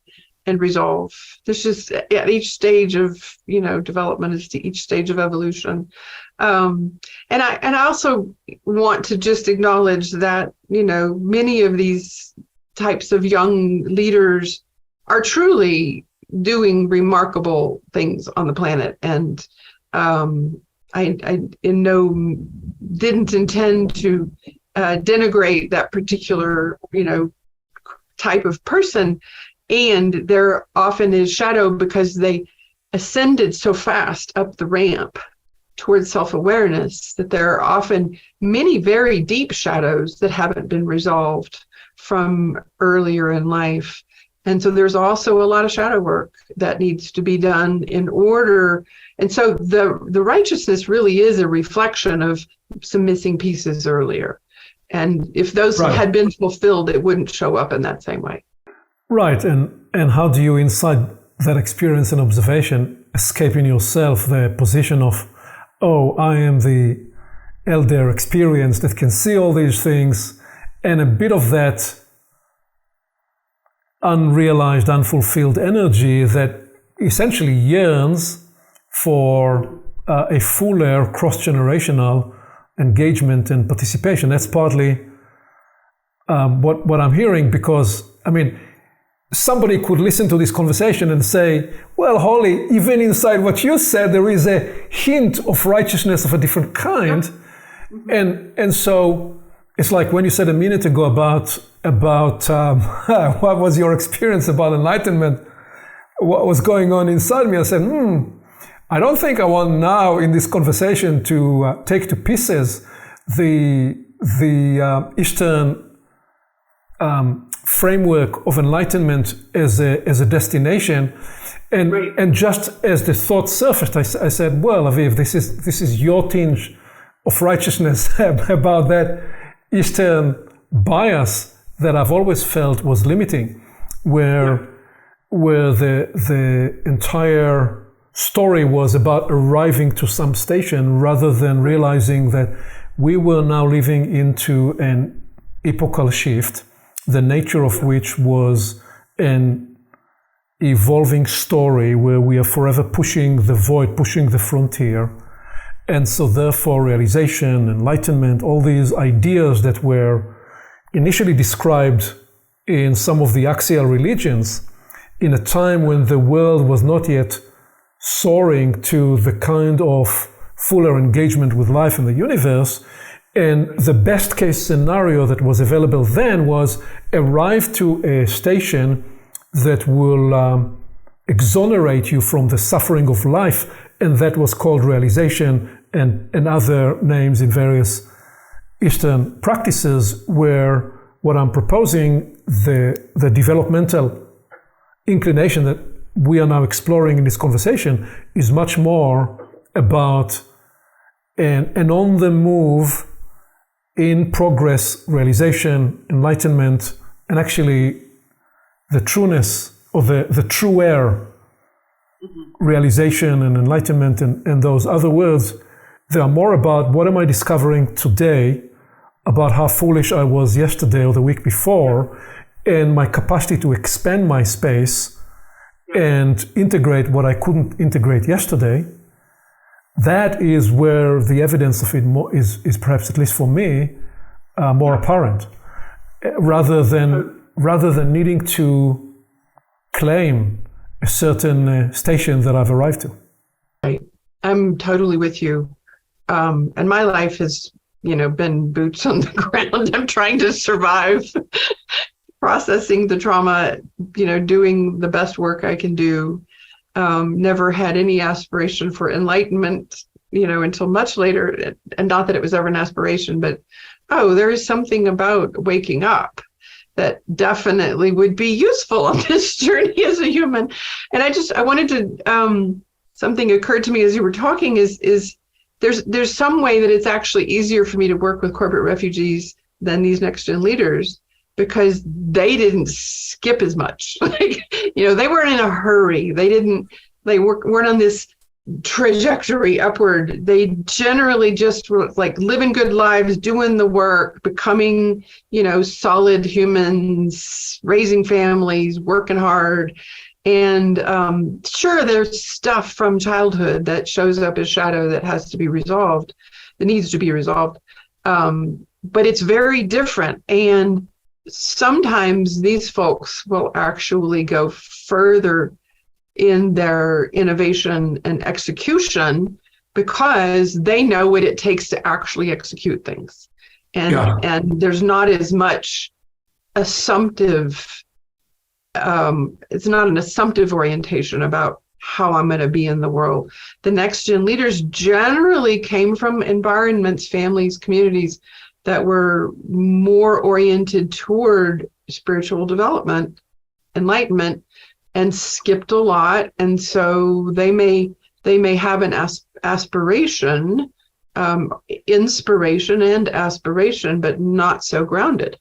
and resolve. This is at each stage of, development, is to each stage of evolution. And I also want to just acknowledge that, many of these types of young leaders are truly doing remarkable things on the planet. And I didn't intend to denigrate that particular, type of person. And there often is shadow because they ascended so fast up the ramp towards self-awareness that there are often many very deep shadows that haven't been resolved from earlier in life. And so there's also a lot of shadow work that needs to be done in order. And so the righteousness really is a reflection of some missing pieces earlier. And if those had been fulfilled, it wouldn't show up in that same way. Right. And how do you, inside that experience and observation, escape in yourself the position of, oh, I am the elder experience that can see all these things, and a bit of that unrealized, unfulfilled energy that essentially yearns for a fuller cross-generational engagement and participation. That's partly what I'm hearing, because, I mean, somebody could listen to this conversation and say, well, Holly, even inside what you said, there is a hint of righteousness of a different kind. And so it's like when you said a minute ago about what was your experience about enlightenment, what was going on inside me, I said, I don't think I want now in this conversation to take to pieces the Eastern framework of enlightenment as a destination, and just as the thought surfaced, I said, well, Aviv, this is your tinge of righteousness about that Eastern bias that I've always felt was limiting, where the entire story was about arriving to some station rather than realizing that we were now living into an epochal shift, the nature of which was an evolving story where we are forever pushing the void, pushing the frontier. And so therefore realization, enlightenment, all these ideas that were initially described in some of the axial religions in a time when the world was not yet soaring to the kind of fuller engagement with life in the universe. And the best case scenario that was available then was arrive to a station that will exonerate you from the suffering of life, and that was called realization, and other names in various Eastern practices, where what I'm proposing, the developmental inclination that we are now exploring in this conversation, is much more about an on-the-move, in progress realization, enlightenment, and actually the trueness or the true air realization and enlightenment and those other words. They are more about what am I discovering today about how foolish I was yesterday or the week before, and my capacity to expand my space and integrate what I couldn't integrate yesterday. That is where the evidence of it is perhaps, at least for me, more apparent, rather than needing to claim a certain station that I've arrived to. Right. I'm totally with you. And my life has, been boots on the ground. I'm trying to survive, processing the trauma, doing the best work I can do. Never had any aspiration for enlightenment, until much later. And not that it was ever an aspiration, but, there is something about waking up that definitely would be useful on this journey as a human. And I wanted to, something occurred to me as you were talking is there's some way that it's actually easier for me to work with corporate refugees than these next gen leaders, because they didn't skip as much. They weren't in a hurry. They weren't on this trajectory upward. They generally just were like living good lives, doing the work, becoming, solid humans, raising families, working hard. And sure, there's stuff from childhood that shows up as shadow that has to be resolved, that needs to be resolved. But it's very different. And sometimes these folks will actually go further in their innovation and execution because they know what it takes to actually execute things. And there's not as much assumptive, it's not an assumptive orientation about how I'm going to be in the world. The next gen leaders generally came from environments, families, communities that were more oriented toward spiritual development enlightenment and skipped a lot. And so they may have an aspiration, inspiration and aspiration, but not so grounded.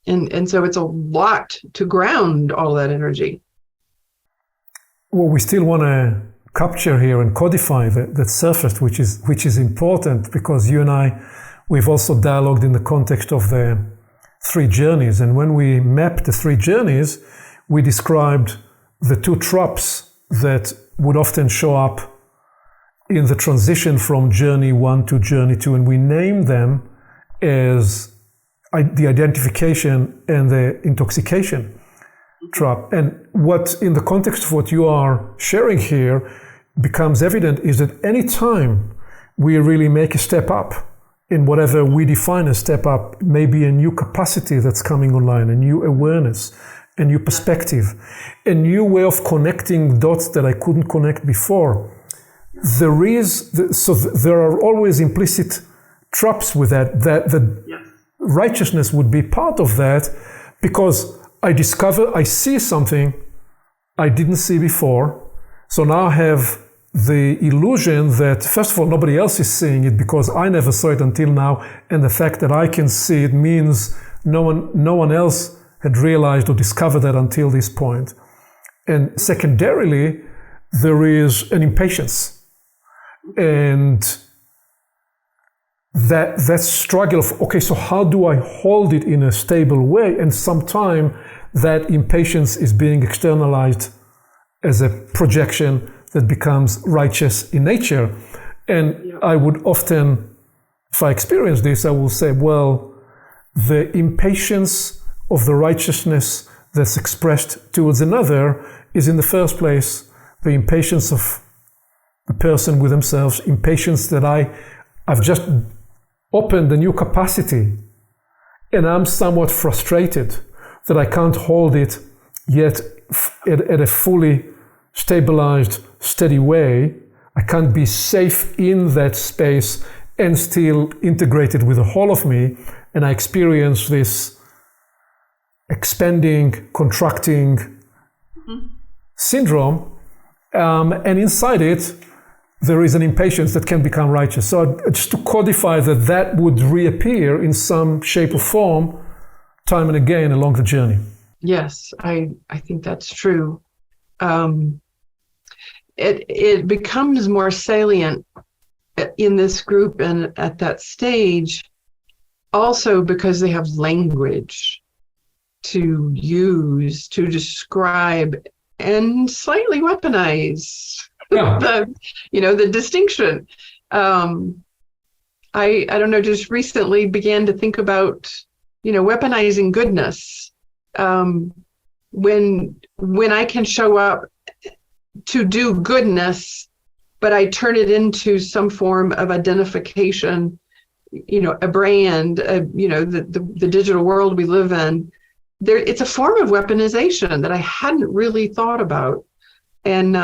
And so it's a lot to ground all that energy. Well, we still want to capture here and codify that surface, which is important, because you and I, we've also dialogued in the context of the 3 journeys. And when we mapped the 3 journeys, we described the 2 tropes that would often show up in the transition from journey 1 to journey 2. And we named them as the identification and the intoxication trap. And what, in the context of what you are sharing here, becomes evident is that any time we really make a step up in whatever we define as step up, maybe a new capacity that's coming online, a new awareness, a new perspective, a new way of connecting dots that I couldn't connect before. There are always implicit traps with that righteousness would be part of that, because I see something I didn't see before. So now I have the illusion that, first of all, nobody else is seeing it because I never saw it until now. And the fact that I can see it means no one else had realized or discovered that until this point. And secondarily, there is an impatience. And that struggle of, okay, so how do I hold it in a stable way? And sometimes that impatience is being externalized as a projection that becomes righteous in nature. And I would often, if I experience this, I will say, well, the impatience of the righteousness that's expressed towards another is in the first place the impatience of the person with themselves, impatience that I've just opened a new capacity and I'm somewhat frustrated that I can't hold it yet at a fully stabilized, steady way. I can't be safe in that space and still integrated with the whole of me. And I experience this expanding, contracting syndrome. And inside it, there is an impatience that can become righteous. So just to codify that would reappear in some shape or form, time and again along the journey. Yes, I think that's true. It becomes more salient in this group and at that stage, also because they have language to use to describe and slightly weaponize the distinction. I don't know, just recently began to think about, weaponizing goodness. When I can show up to do goodness, but I turn it into some form of identification, a brand, the digital world we live in, it's a form of weaponization that I hadn't really thought about. And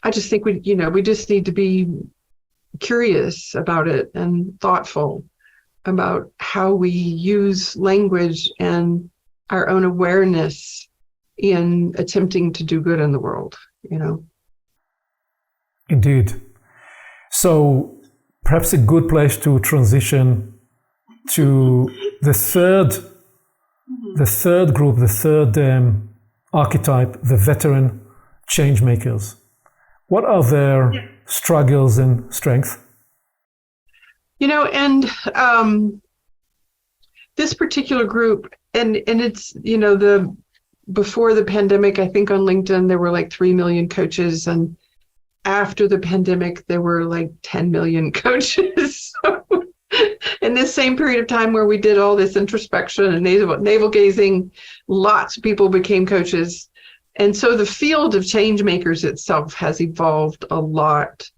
I just think we just need to be curious about it and thoughtful about how we use language and our own awareness in attempting to do good in the world, Indeed. So perhaps a good place to transition to the third group, the third archetype, the veteran changemakers. What are their struggles and strengths? And this particular group, and it's, before the pandemic, I think on LinkedIn, there were like 3 million coaches. And after the pandemic, there were like 10 million coaches. So in this same period of time where we did all this introspection and navel gazing, lots of people became coaches. And so the field of changemakers itself has evolved a lot.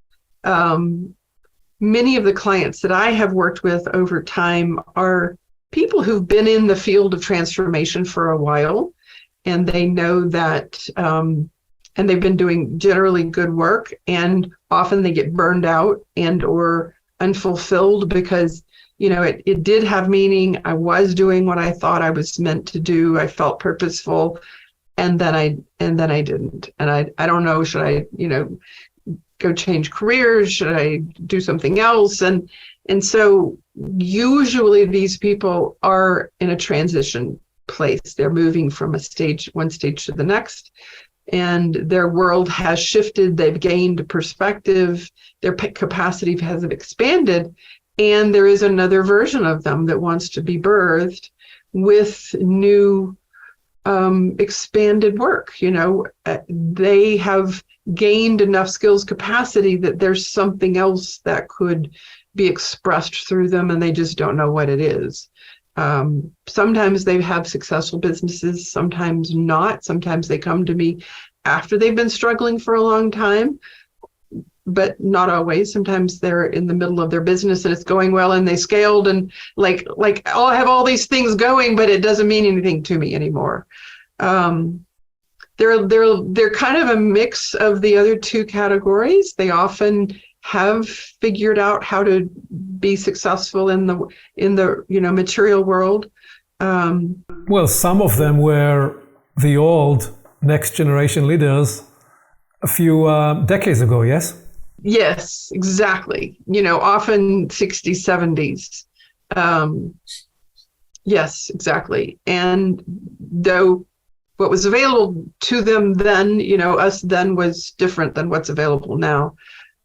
Many of the clients that I have worked with over time are people who've been in the field of transformation for a while, and they know that, and they've been doing generally good work, and often they get burned out and or unfulfilled because it did have meaning. I was doing what I thought I was meant to do. I felt purposeful, and then I didn't. And I don't know, should I, go change careers? Should I do something else? And so usually these people are in a transition place. They're moving from one stage to the next, and their world has shifted. They've gained perspective. Their capacity has expanded, and there is another version of them that wants to be birthed with new expanded work. They have gained enough skills capacity that there's something else that could be expressed through them, and they just don't know what it is. Sometimes they have successful businesses, sometimes not. Sometimes they come to me after they've been struggling for a long time, but not always. Sometimes they're in the middle of their business and it's going well and they scaled and like, oh, I have all these things going, but it doesn't mean anything to me anymore. They're kind of a mix of the other two categories. They often have figured out how to be successful in the material world. Well, some of them were the old next generation leaders a few decades ago, yes? Yes, exactly. Often 60s, 70s. Yes, exactly. And though what was available to them then, us then, was different than what's available now.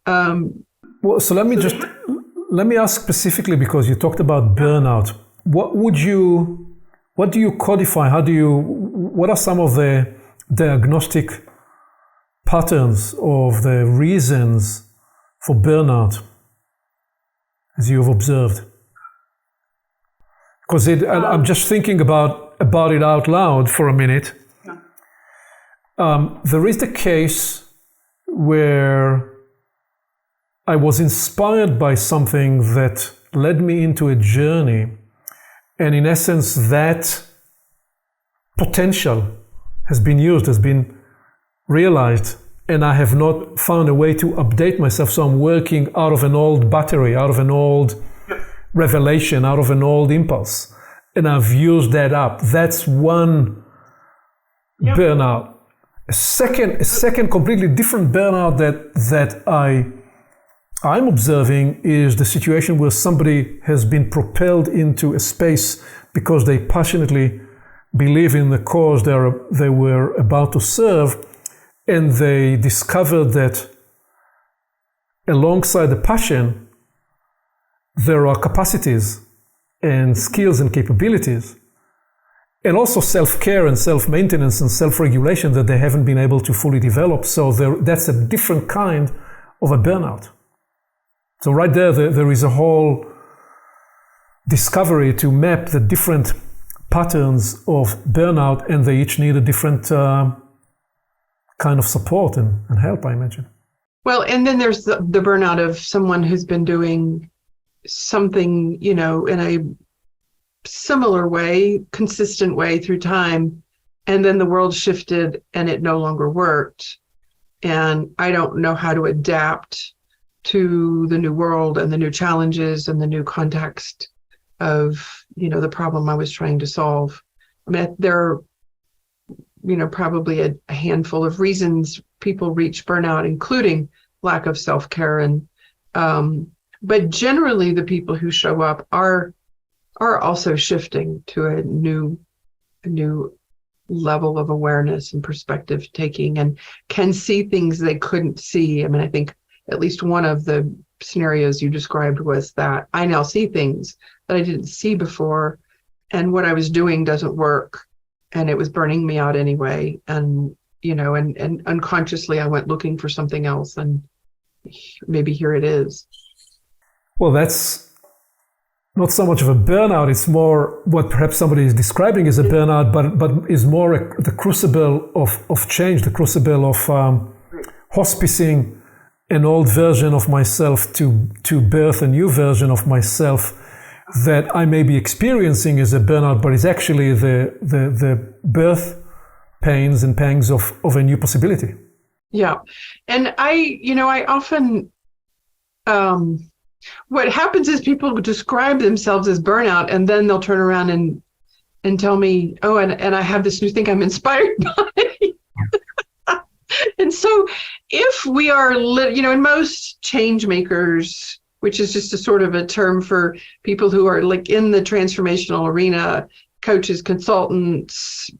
Well, so let me ask specifically, because you talked about burnout. What do you codify? What are some of the diagnostic patterns of the reasons for burnout as you've observed? Because I'm just thinking about it out loud for a minute. There is the case where I was inspired by something that led me into a journey, and in essence that potential has been used, has been realized, and I have not found a way to update myself. So I'm working out of an old battery, out of an old revelation, out of an old impulse, and I've used that up. That's one burnout. A second completely different burnout that I'm observing is the situation where somebody has been propelled into a space because they passionately believe in the cause they were about to serve, and they discovered that alongside the passion, there are capacities and skills and capabilities, and also self-care and self-maintenance and self-regulation that they haven't been able to fully develop. So that's a different kind of a burnout. So right there is a whole discovery to map the different patterns of burnout, and they each need a different kind of support and help, I imagine. Well, and then there's the burnout of someone who's been doing something, in a similar way, consistent way through time, and then the world shifted and it no longer worked. And I don't know how to adapt to the new world and the new challenges and the new context of, the problem I was trying to solve. I mean, there are, probably a handful of reasons people reach burnout, including lack of self-care. And, but generally the people who show up are also shifting to a new level of awareness and perspective taking, and can see things they couldn't see. I mean, I think at least one of the scenarios you described was that I now see things that I didn't see before, and what I was doing doesn't work, and it was burning me out anyway. And, and unconsciously I went looking for something else, and maybe here it is. Well, that's not so much of a burnout. It's more what perhaps somebody is describing as a burnout, but is more the crucible of change, the crucible of hospicing an old version of myself to birth a new version of myself that I may be experiencing as a burnout, but is actually the birth pains and pangs of a new possibility. Yeah. And I often What happens is people describe themselves as burnout, and then they'll turn around and tell me, oh, and I have this new thing I'm inspired by. And so if we are, in most change makers, which is just a sort of a term for people who are like in the transformational arena, coaches, consultants,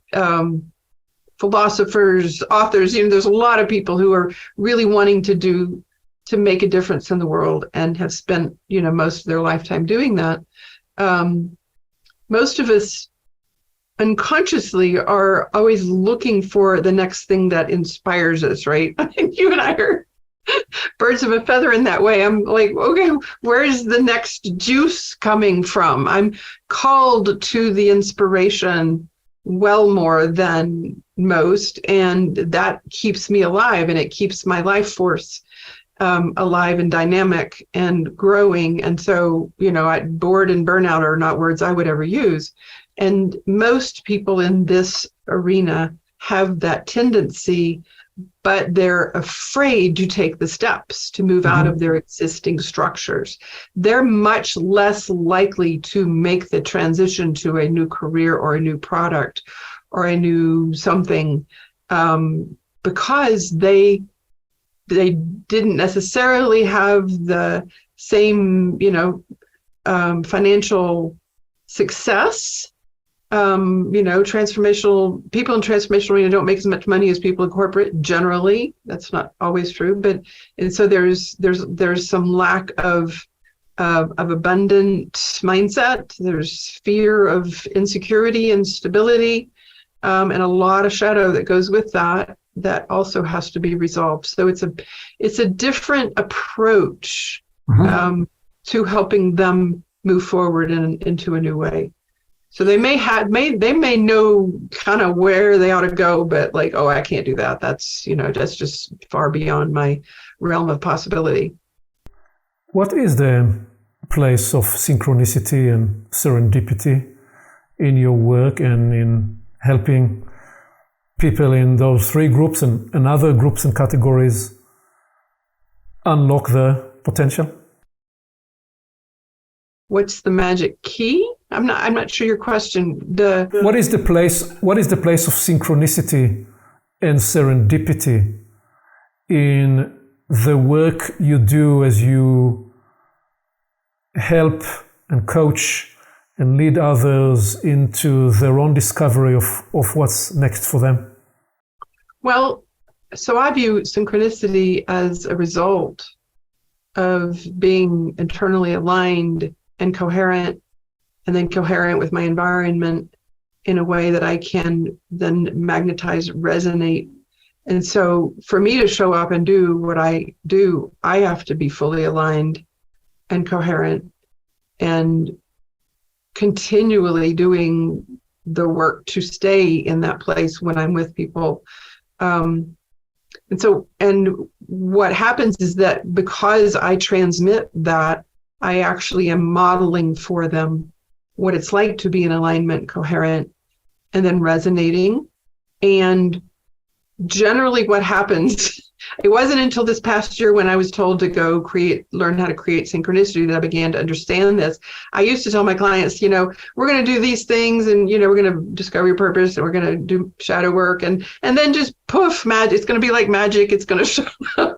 philosophers, authors, there's a lot of people who are really wanting to make a difference in the world and have spent, most of their lifetime doing that. Most of us unconsciously are always looking for the next thing that inspires us, right? I think you and I are birds of a feather in that way. I'm like, okay, where's the next juice coming from? I'm called to the inspiration well more than most, and that keeps me alive, and it keeps my life force alive and dynamic and growing. And so, bored and burnout are not words I would ever use. And most people in this arena have that tendency, but they're afraid to take the steps to move out of their existing structures. They're much less likely to make the transition to a new career or a new product or a new something, because they didn't necessarily have the same, financial success. Transformational people in transformational arena don't make as much money as people in corporate generally. That's not always true, and so there's some lack of abundant mindset. There's fear of insecurity and stability, and a lot of shadow that goes with that also has to be resolved. So it's a different approach to helping them move forward into a new way. So they may know kind of where they ought to go, but like, oh, I can't do that. That's just far beyond my realm of possibility. What is the place of synchronicity and serendipity in your work and in helping people in those three groups and other groups and categories unlock their potential? What's the magic key? I'm not sure your question. What is the place of synchronicity and serendipity in the work you do as you help and coach and lead others into their own discovery of what's next for them? Well, so I view synchronicity as a result of being internally aligned and coherent, and then coherent with my environment in a way that I can then magnetize, resonate. And so for me to show up and do what I do, I have to be fully aligned and coherent and continually doing the work to stay in that place when I'm with people. And what happens is that because I transmit that, I actually am modeling for them what it's like to be in alignment, coherent, and then resonating. And generally what happens, it wasn't until this past year when I was told to go learn how to create synchronicity that I began to understand this. I used to tell my clients, we're going to do these things, and, we're going to discover your purpose, and we're going to do shadow work, and then just poof, magic. It's going to be like magic. It's going to show up.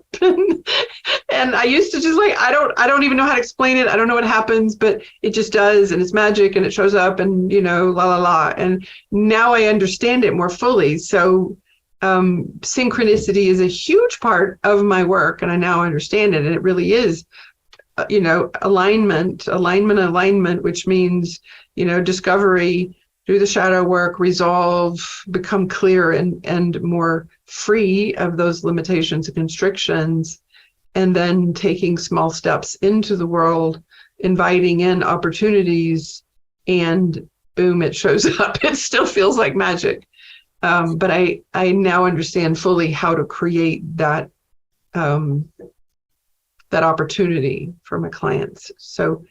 And I used to just I don't even know how to explain it. I don't know what happens, but it just does. And it's magic, and it shows up, and, la, la, la. And now I understand it more fully. So synchronicity is a huge part of my work, and I now understand it. And it really is, alignment, which means, discovery, do the shadow work, resolve, become clear and more free of those limitations and constrictions, and then taking small steps into the world, inviting in opportunities, and boom, it shows up. It still feels like magic. But I now understand fully how to create that opportunity for my clients. So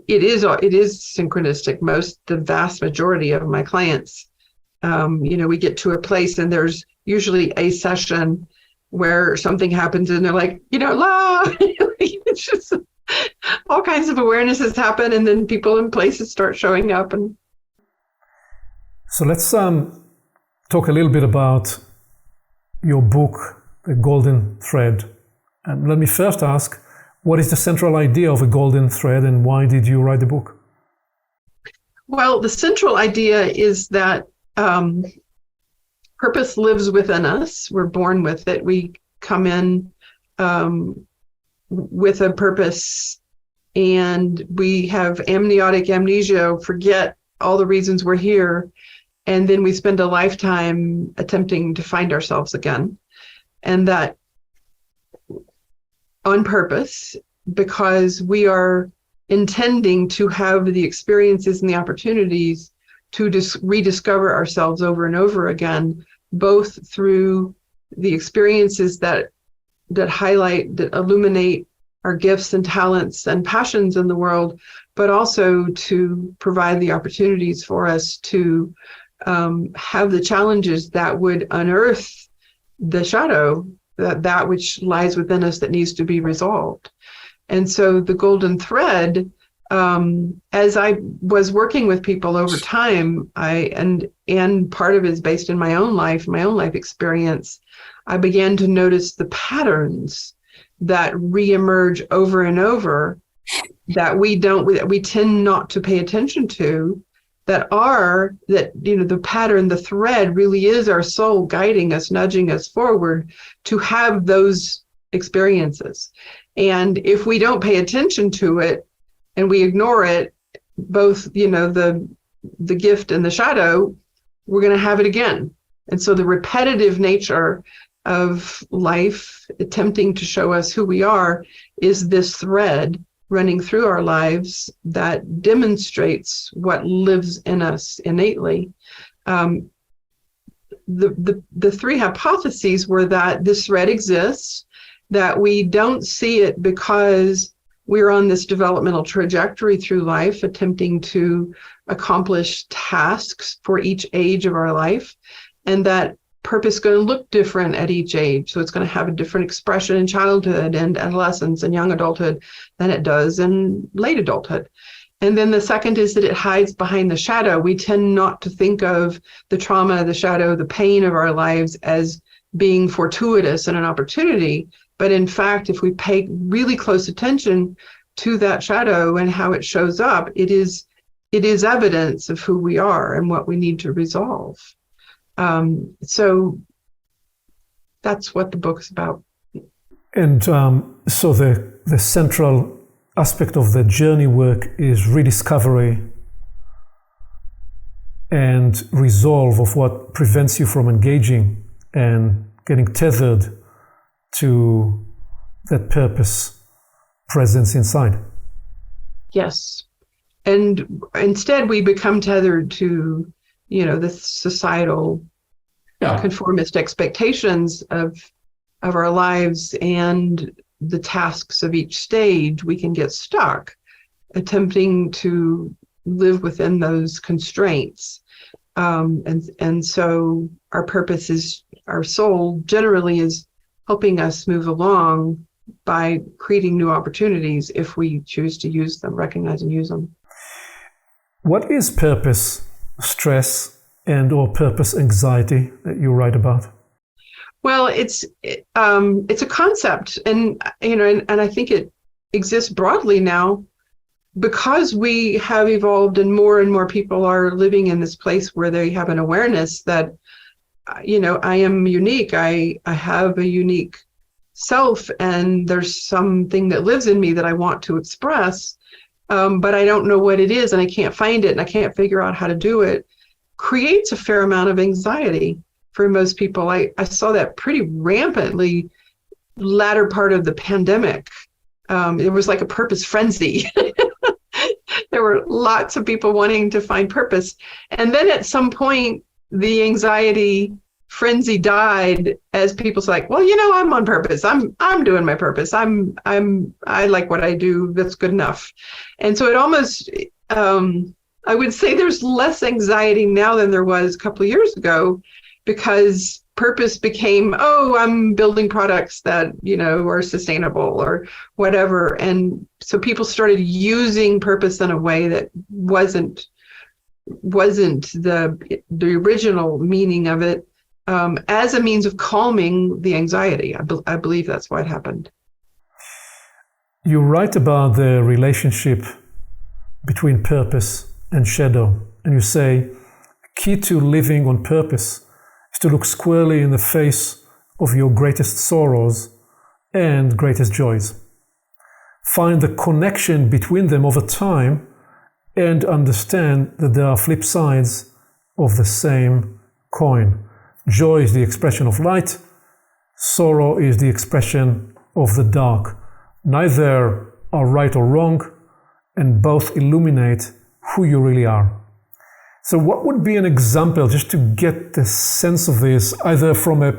it is synchronistic. The vast majority of my clients, we get to a place and there's usually a session where something happens and they're like, la, it's just all kinds of awarenesses happen, and then people and places start showing up. And so let's talk a little bit about your book, The Golden Thread. And let me first ask, what is the central idea of a golden thread, and why did you write the book? well, the central idea is that purpose lives within us. We're born with it. We come in with a purpose, and we have amniotic amnesia, forget all the reasons we're here, and then we spend a lifetime attempting to find ourselves again. And that on purpose, because we are intending to have the experiences and the opportunities to rediscover ourselves over and over again, both through the experiences that highlight, that illuminate our gifts and talents and passions in the world, but also to provide the opportunities for us to have the challenges that would unearth the shadow, that which lies within us that needs to be resolved. And so the golden thread, as I was working with people over time, and part of it is based in my own life experience, I began to notice the patterns that reemerge over and over that we tend not to pay attention to, the pattern, the thread really is our soul guiding us, nudging us forward to have those experiences. And if we don't pay attention to it and we ignore it, both, the gift and the shadow, we're going to have it again. And so the repetitive nature of life attempting to show us who we are is this thread running through our lives that demonstrates what lives in us innately. The three hypotheses were that this thread exists, that we don't see it because we're on this developmental trajectory through life, attempting to accomplish tasks for each age of our life, and that purpose is going to look different at each age. So it's going to have a different expression in childhood and adolescence and young adulthood than it does in late adulthood. And then the second is that it hides behind the shadow. We tend not to think of the trauma, the shadow, the pain of our lives as being fortuitous and an opportunity. But in fact, if we pay really close attention to that shadow and how it shows up, it is evidence of who we are and what we need to resolve. So that's what the book's about. And so the central aspect of the journey work is rediscovery and resolve of what prevents you from engaging and getting tethered to that purpose presence inside. Yes. And instead we become tethered to the societal conformist expectations of our lives and the tasks of each stage. We can get stuck attempting to live within those constraints. And so our purpose is, our soul generally is helping us move along by creating new opportunities if we choose to use them, recognize and use them. What is purpose stress and or purpose anxiety that you write about? Well, it's a concept, and I think it exists broadly now because we have evolved and more people are living in this place where they have an awareness that I am unique. I have a unique self, and there's something that lives in me that I want to express, but I don't know what it is, and I can't find it, and I can't figure out how to do it. Creates a fair amount of anxiety for most people. I saw that pretty rampantly latter part of the pandemic. It was like a purpose frenzy. There were lots of people wanting to find purpose. And then at some point, the anxiety frenzy died as people's like, well, I'm on purpose. I'm doing my purpose. I like what I do. That's good enough. And so it almost, I would say there's less anxiety now than there was a couple of years ago, because purpose became, oh, I'm building products that, are sustainable or whatever. And so people started using purpose in a way that wasn't the original meaning of it, as a means of calming the anxiety. I believe that's what happened. You write about the relationship between purpose and shadow, and you say, key to living on purpose is to look squarely in the face of your greatest sorrows and greatest joys. Find the connection between them over time and understand that there are flip sides of the same coin. Joy is the expression of light, sorrow is the expression of the dark. Neither are right or wrong, and both illuminate who you really are. So what would be an example, just to get the sense of this, either from a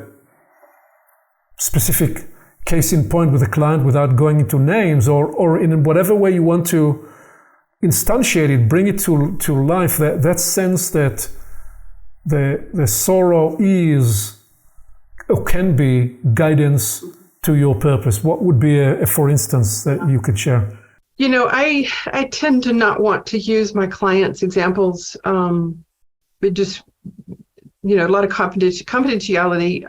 specific case in point with a client without going into names, or in whatever way you want to instantiate it, bring it to life, that sense that the sorrow is or can be guidance to your purpose. What would be a for instance that you could share? I tend to not want to use my clients' examples. But just, a lot of confidentiality.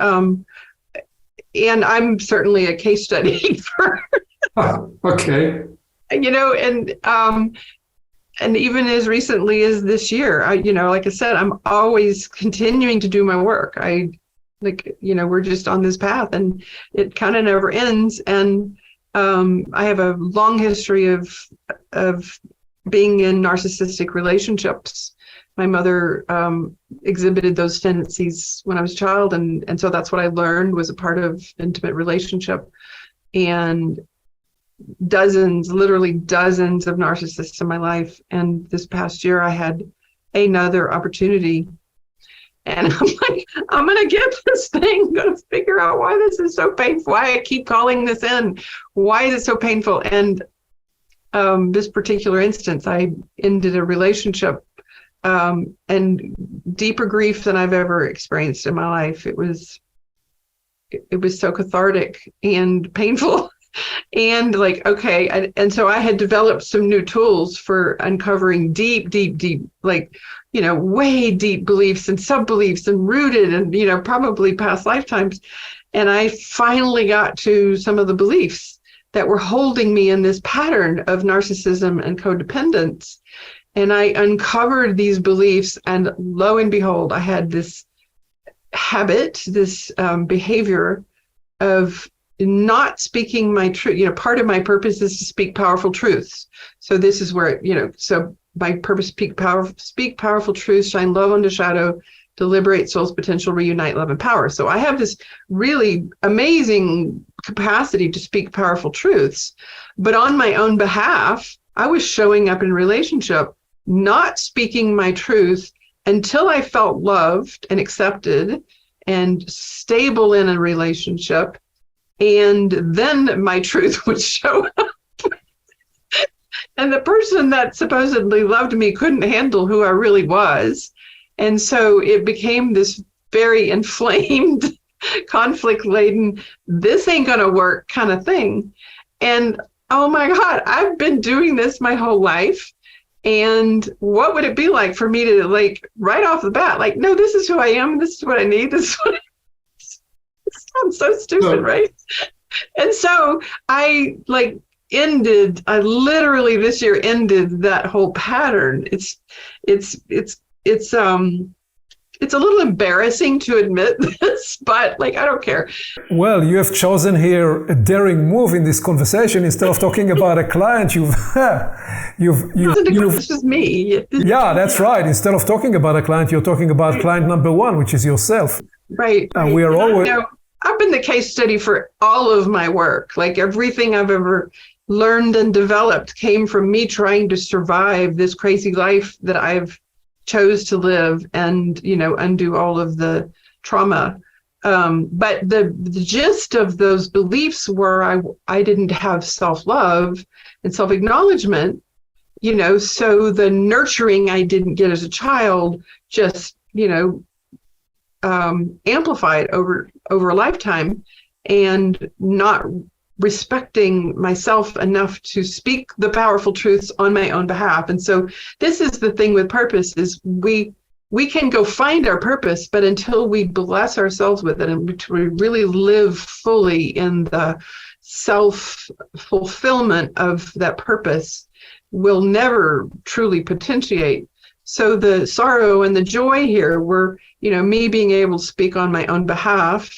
And I'm certainly a case study for. Okay. And even as recently as this year, like I said, I'm always continuing to do my work. We're just on this path, and it kind of never ends. And I have a long history of being in narcissistic relationships. My mother exhibited those tendencies when I was a child, and so that's what I learned was a part of intimate relationship. And literally dozens of narcissists in my life. And this past year, I had another opportunity. And I'm like, I'm going to get this thing. I'm going to figure out why this is so painful, why I keep calling this in. Why is it so painful? And this particular instance, I ended a relationship and deeper grief than I've ever experienced in my life. It was so cathartic and painful. And okay. And so I had developed some new tools for uncovering deep, way deep beliefs and sub-beliefs and rooted and, probably past lifetimes. And I finally got to some of the beliefs that were holding me in this pattern of narcissism and codependence. And I uncovered these beliefs, and lo and behold, I had this habit, this behavior of not speaking my truth. Part of my purpose is to speak powerful truths. So this is where, so my purpose, speak powerful truths, shine love on the shadow, to liberate soul's potential, reunite love and power. So I have this really amazing capacity to speak powerful truths, but on my own behalf, I was showing up in relationship, not speaking my truth until I felt loved and accepted and stable in a relationship. And then my truth would show up. And the person that supposedly loved me couldn't handle who I really was. And so it became this very inflamed, conflict-laden, this ain't going to work kind of thing. And oh my God, I've been doing this my whole life. And what would it be like for me to right off the bat, no, this is who I am. This is what I need. This is what sounds so stupid, right? And so I literally this year ended that whole pattern. It's a little embarrassing to admit this, but I don't care. Well, you have chosen here a daring move in this conversation. Instead of talking about a client, It's just me. Yeah, that's right. Instead of talking about a client, you're talking about client number one, which is yourself. Right. And we are always. I've been the case study for all of my work. Everything I've ever learned and developed came from me trying to survive this crazy life that I've chose to live and, undo all of the trauma. But the gist of those beliefs were I didn't have self-love and self-acknowledgement, so the nurturing I didn't get as a child just, amplified over a lifetime, and not respecting myself enough to speak the powerful truths on my own behalf. And so this is the thing with purpose, is we can go find our purpose, but until we bless ourselves with it and we really live fully in the self-fulfillment of that purpose, we'll never truly potentiate. So the sorrow and the joy here were, me being able to speak on my own behalf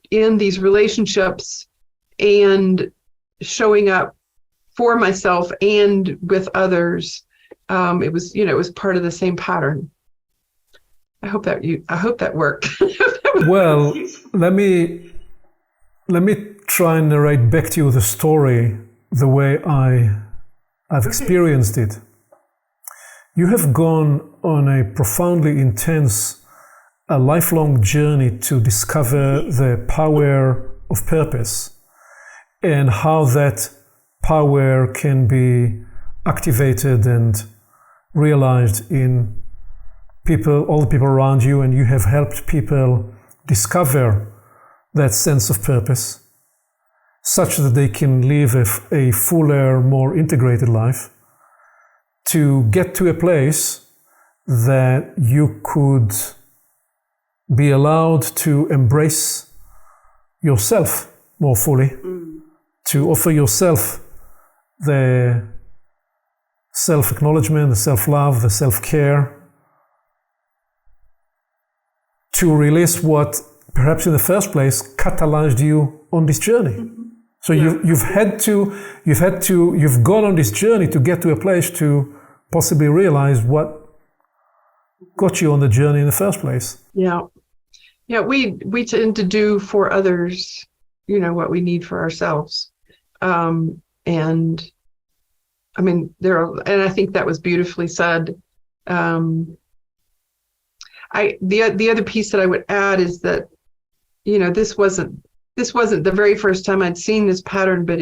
in these relationships, and showing up for myself and with others. It was part of the same pattern. I hope that worked. Well, let me try and narrate back to you the story the way I've experienced it. You have gone on a profoundly intense, a lifelong journey to discover the power of purpose and how that power can be activated and realized in people, all the people around you, and you have helped people discover that sense of purpose such that they can live a fuller, more integrated life, to get to a place that you could be allowed to embrace yourself more fully, to offer yourself the self-acknowledgement, the self-love, the self-care, to release what perhaps in the first place catalyzed you on this journey. So you've gone on this journey to get to a place to possibly realize what got you on the journey in the first place. Yeah, we tend to do for others, what we need for ourselves, and I mean, and I think that was beautifully said. The other piece that I would add is that, this wasn't the very first time I'd seen this pattern, but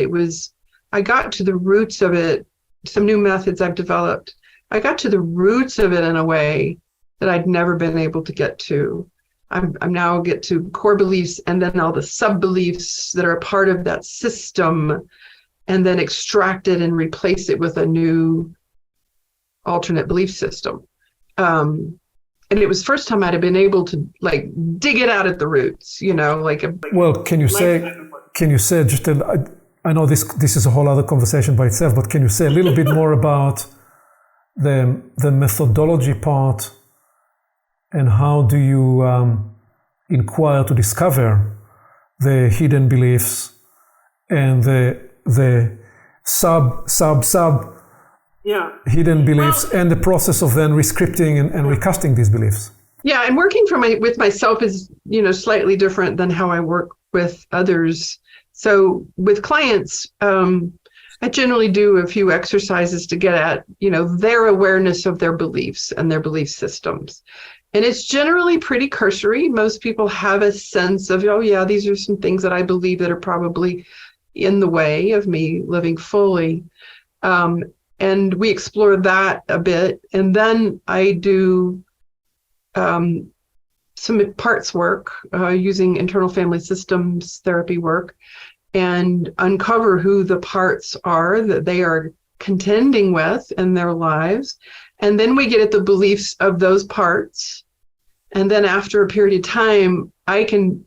I got to the roots of it. Some new methods I've developed, I got to the roots of it in a way that I'd never been able to get to. I'm now get to core beliefs, and then all the sub-beliefs that are a part of that system, and then extract it and replace it with a new alternate belief system. And it was first time I'd have been able to dig it out at the roots, Well, can you say just I know this is a whole other conversation by itself, but can you say a little bit more about the methodology part, and how do you inquire to discover the hidden beliefs and the sub hidden beliefs, and the process of then rescripting and recasting these beliefs? Yeah, and working with myself is, slightly different than how I work with others. So with clients, I generally do a few exercises to get at, their awareness of their beliefs and their belief systems. And it's generally pretty cursory. Most people have a sense of, oh yeah, these are some things that I believe that are probably in the way of me living fully. And we explore that a bit. And then I do some parts work using internal family systems therapy work, and uncover who the parts are that they are contending with in their lives. And then we get at the beliefs of those parts. And then after a period of time, I can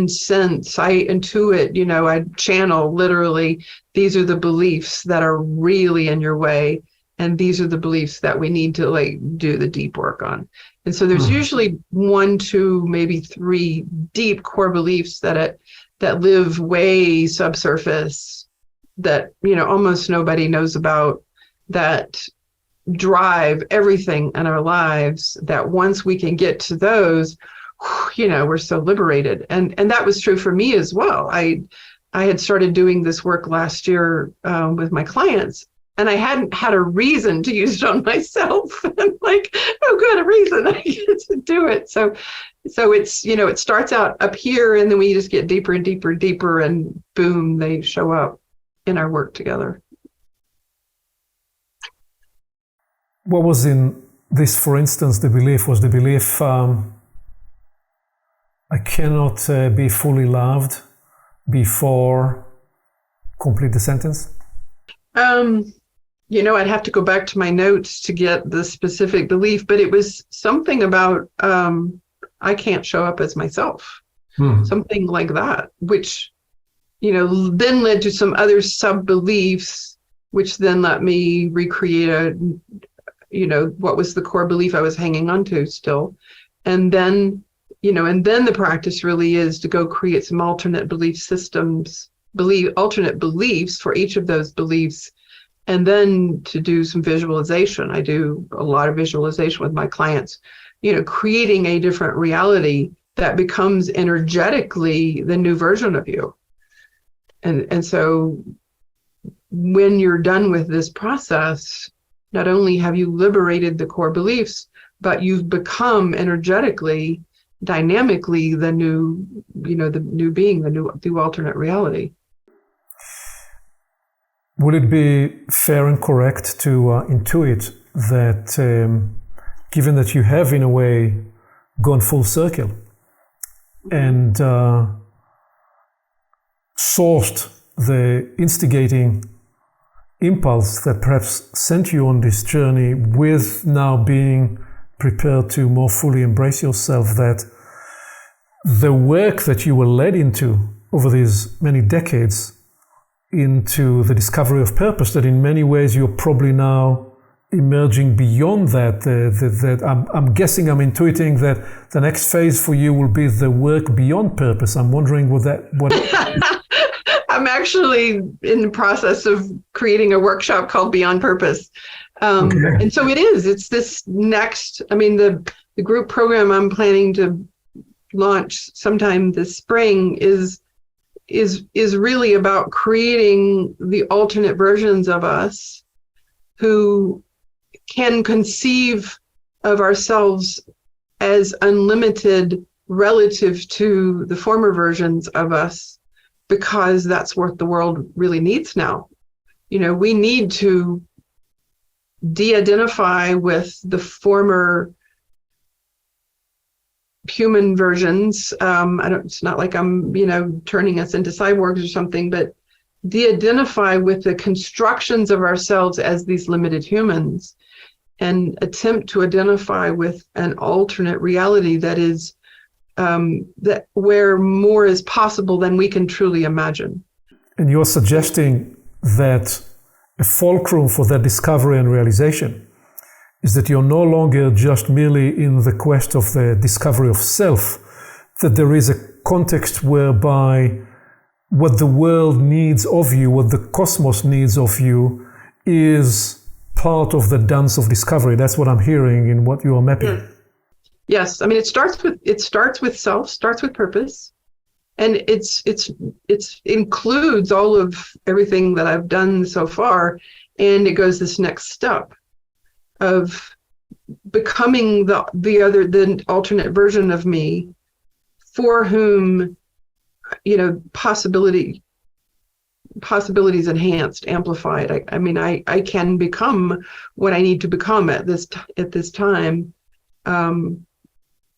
sense, I intuit, I channel literally, these are the beliefs that are really in your way. And these are the beliefs that we need to do the deep work on. And so there's usually 1, 2, maybe 3 deep core beliefs that live way subsurface, that, almost nobody knows about, that drive everything in our lives, that once we can get to those, we're so liberated. And that was true for me as well. I had started doing this work last year with my clients, and I hadn't had a reason to use it on myself. I'm like, oh, good, a reason I get to do it. So it's, it starts out up here, and then we just get deeper and deeper and deeper, and boom, they show up in our work together. What was in this, for instance, the belief was the belief, I cannot be fully loved before complete the sentence? I'd have to go back to my notes to get the specific belief, but it was something about I can't show up as myself, something like that, which, then led to some other sub-beliefs, which then let me recreate what was the core belief I was hanging on to still. And then, the practice really is to go create some alternate belief systems, alternate beliefs for each of those beliefs. And then to do some visualization. I do a lot of visualization with my clients, creating a different reality that becomes energetically the new version of you. And so when you're done with this process, not only have you liberated the core beliefs, but you've become energetically, dynamically the new, the new being, the new alternate reality. Would it be fair and correct to intuit that given that you have in a way gone full circle and sourced the instigating impulse that perhaps sent you on this journey with now being prepared to more fully embrace yourself, that the work that you were led into over these many decades into the discovery of purpose, that in many ways you're probably now emerging beyond that, I'm guessing, I'm intuiting that the next phase for you will be the work beyond purpose. I'm wondering what I'm actually in the process of creating a workshop called Beyond Purpose. Okay. And so it's this next, the group program I'm planning to launch sometime this spring is really about creating the alternate versions of us who can conceive of ourselves as unlimited relative to the former versions of us, because that's what the world really needs now. We need to de-identify with the former human versions. It's not like I'm, turning us into cyborgs or something, but de-identify with the constructions of ourselves as these limited humans and attempt to identify with an alternate reality that is that where more is possible than we can truly imagine. And you're suggesting that a fulcrum for that discovery and realization is that you're no longer just merely in the quest of the discovery of self, that there is a context whereby what the world needs of you, what the cosmos needs of you, is part of the dance of discovery. That's what I'm hearing in what you are mapping. Yes, it starts with self, starts with purpose, and it's includes all of everything that I've done so far, and it goes this next step of becoming the alternate version of me, for whom possibilities enhanced, amplified. I can become what I need to become at this time,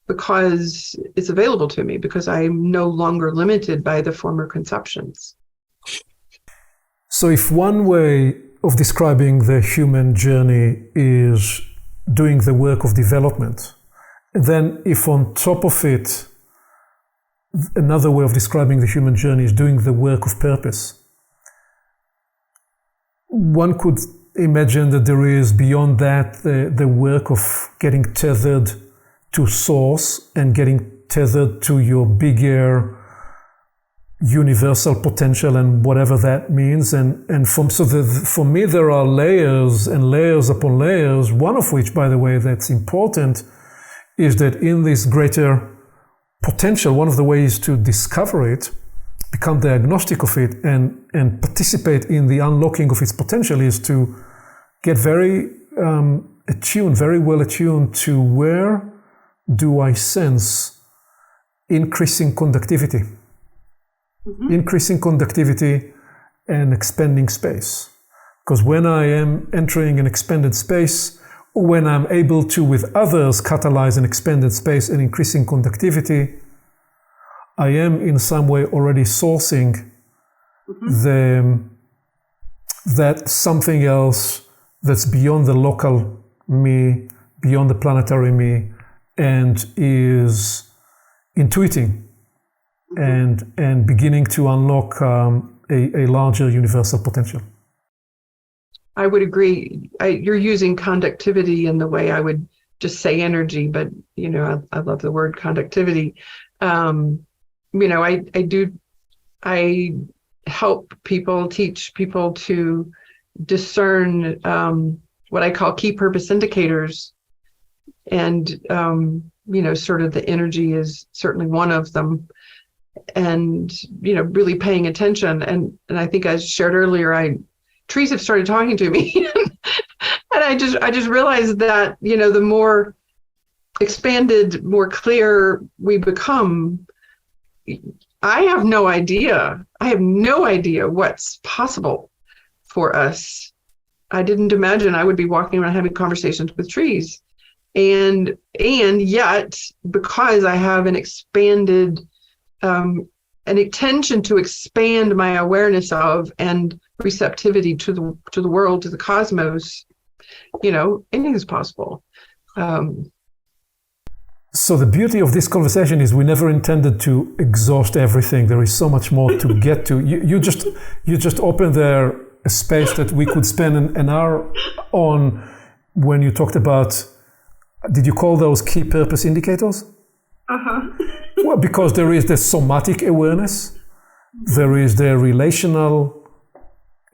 because it's available to me, because I'm no longer limited by the former conceptions. So if one way of describing the human journey is doing the work of development, then if on top of it, another way of describing the human journey is doing the work of purpose, one could imagine that there is beyond that the work of getting tethered to source and getting tethered to your bigger universal potential and whatever that means. For me, there are layers and layers upon layers, one of which, by the way, that's important, is that in this greater potential, one of the ways to discover it, become diagnostic of it, and participate in the unlocking of its potential, is to get very very well attuned to where do I sense increasing conductivity. Mm-hmm. Increasing conductivity and expanding space. Because when I am entering an expanded space, when I'm able to, with others, catalyze an expanded space and increasing conductivity, I am in some way already sourcing that something else that's beyond the local me, beyond the planetary me, and is intuiting and beginning to unlock a larger universal potential. I would agree. You're using conductivity in the way I would just say energy, but I love the word conductivity. I help people, teach people to discern what I call key purpose indicators, and sort of the energy is certainly one of them. And really paying attention. And I think I shared earlier, trees have started talking to me, and I just realized that the more expanded, more clear we become, I have no idea what's possible for us. I didn't imagine I would be walking around having conversations with trees, and yet, because I have an expanded an intention to expand my awareness of and receptivity to the world, to the cosmos, anything is possible. So the beauty of this conversation is we never intended to exhaust everything. There is so much more to get to. You just opened there a space that we could spend an hour on when you talked about, did you call those key purpose indicators? Well, because there is the somatic awareness, there is the relational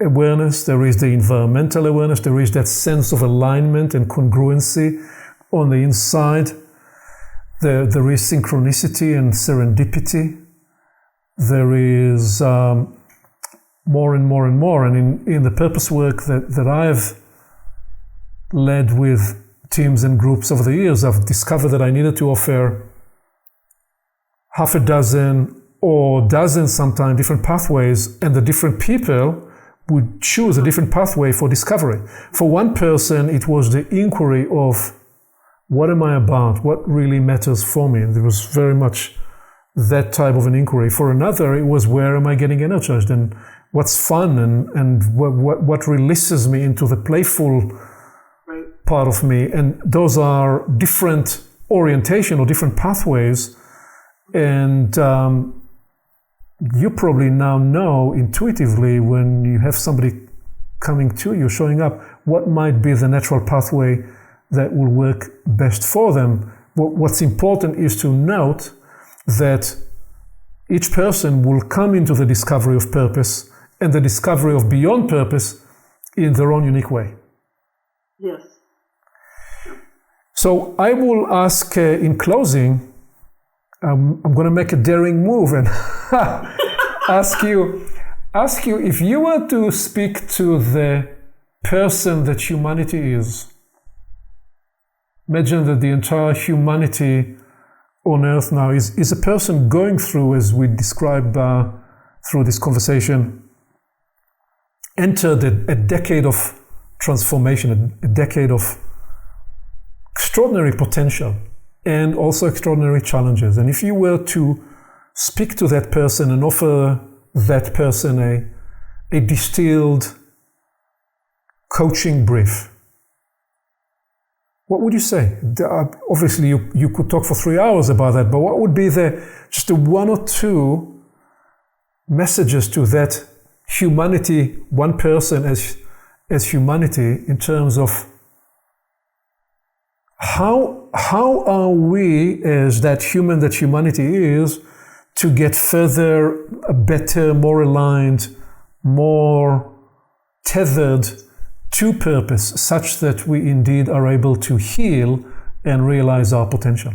awareness, there is the environmental awareness, there is that sense of alignment and congruency on the inside. There is synchronicity and serendipity. There is more and more and more. And in the purpose work that I've led with teams and groups over the years, I've discovered that I needed to offer half a dozen or dozen sometimes different pathways, and the different people would choose a different pathway for discovery. For one person, it was the inquiry of what am I about? What really matters for me? And there was very much that type of an inquiry. For another, it was where am I getting energized and what's fun and what releases me into the playful part of me. And those are different orientation or different pathways. And you probably now know intuitively when you have somebody coming to you, showing up, what might be the natural pathway that will work best for them. What's important is to note that each person will come into the discovery of purpose and the discovery of beyond purpose in their own unique way. Yes. So I will ask in closing, I'm going to make a daring move and ask you if you were to speak to the person that humanity is. Imagine that the entire humanity on Earth now is a person going through, as we described through this conversation, entered a decade of transformation, a decade of extraordinary potential and also extraordinary challenges. And if you were to speak to that person and offer that person a distilled coaching brief, what would you say? Obviously, you could talk for 3 hours about that, but what would be just the one or two messages to that humanity, one person as humanity, in terms of how are we as that human that humanity is to get further, better, more aligned, more tethered to purpose, such that we indeed are able to heal and realize our potential?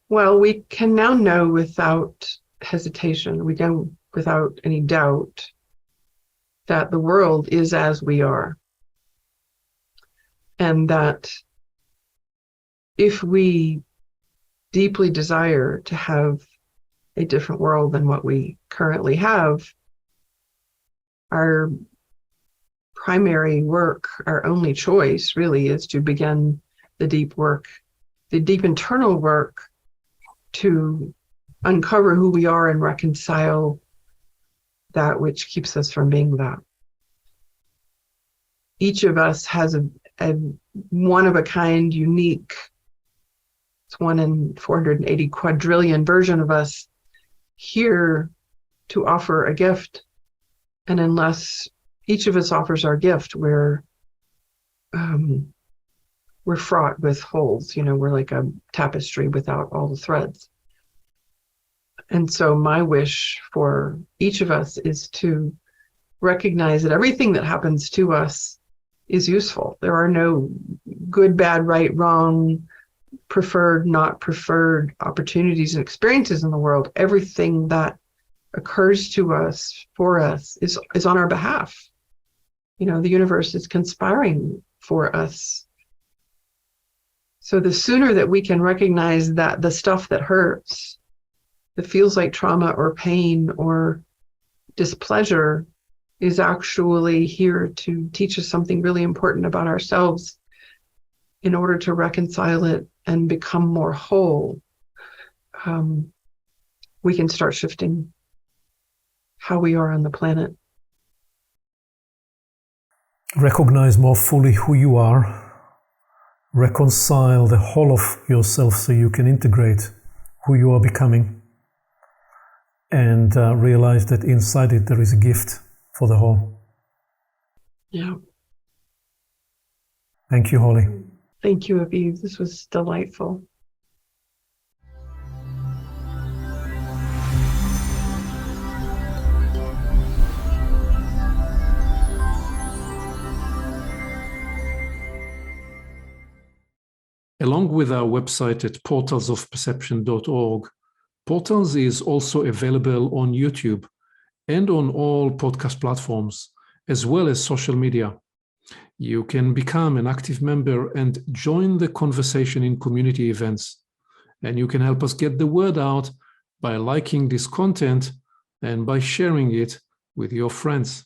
Well, we can now know without hesitation, we know without any doubt that the world is as we are. And that if we deeply desire to have a different world than what we currently have, our primary work, our only choice really is to begin the deep work, the deep internal work to uncover who we are and reconcile that which keeps us from being that. Each of us has a one-of-a-kind, unique, it's 1 in 480 quadrillion version of us here to offer a gift. And unless each of us offers our gift, we're fraught with holes. We're like a tapestry without all the threads. And so my wish for each of us is to recognize that everything that happens to us is useful. There are no good, bad, right, wrong, preferred, not preferred opportunities and experiences in the world. Everything that occurs to us, for us, is on our behalf. The universe is conspiring for us. So the sooner that we can recognize that the stuff that hurts, that feels like trauma or pain or displeasure, is actually here to teach us something really important about ourselves in order to reconcile it and become more whole, we can start shifting how we are on the planet. Recognize more fully who you are. Reconcile the whole of yourself so you can integrate who you are becoming. And realize that inside it there is a gift for the whole. Yeah. Thank you, Holly. Thank you, Aviv. This was delightful. Along with our website at portalsofperception.org, Portals is also available on YouTube and on all podcast platforms, as well as social media. You can become an active member and join the conversation in community events. And you can help us get the word out by liking this content and by sharing it with your friends.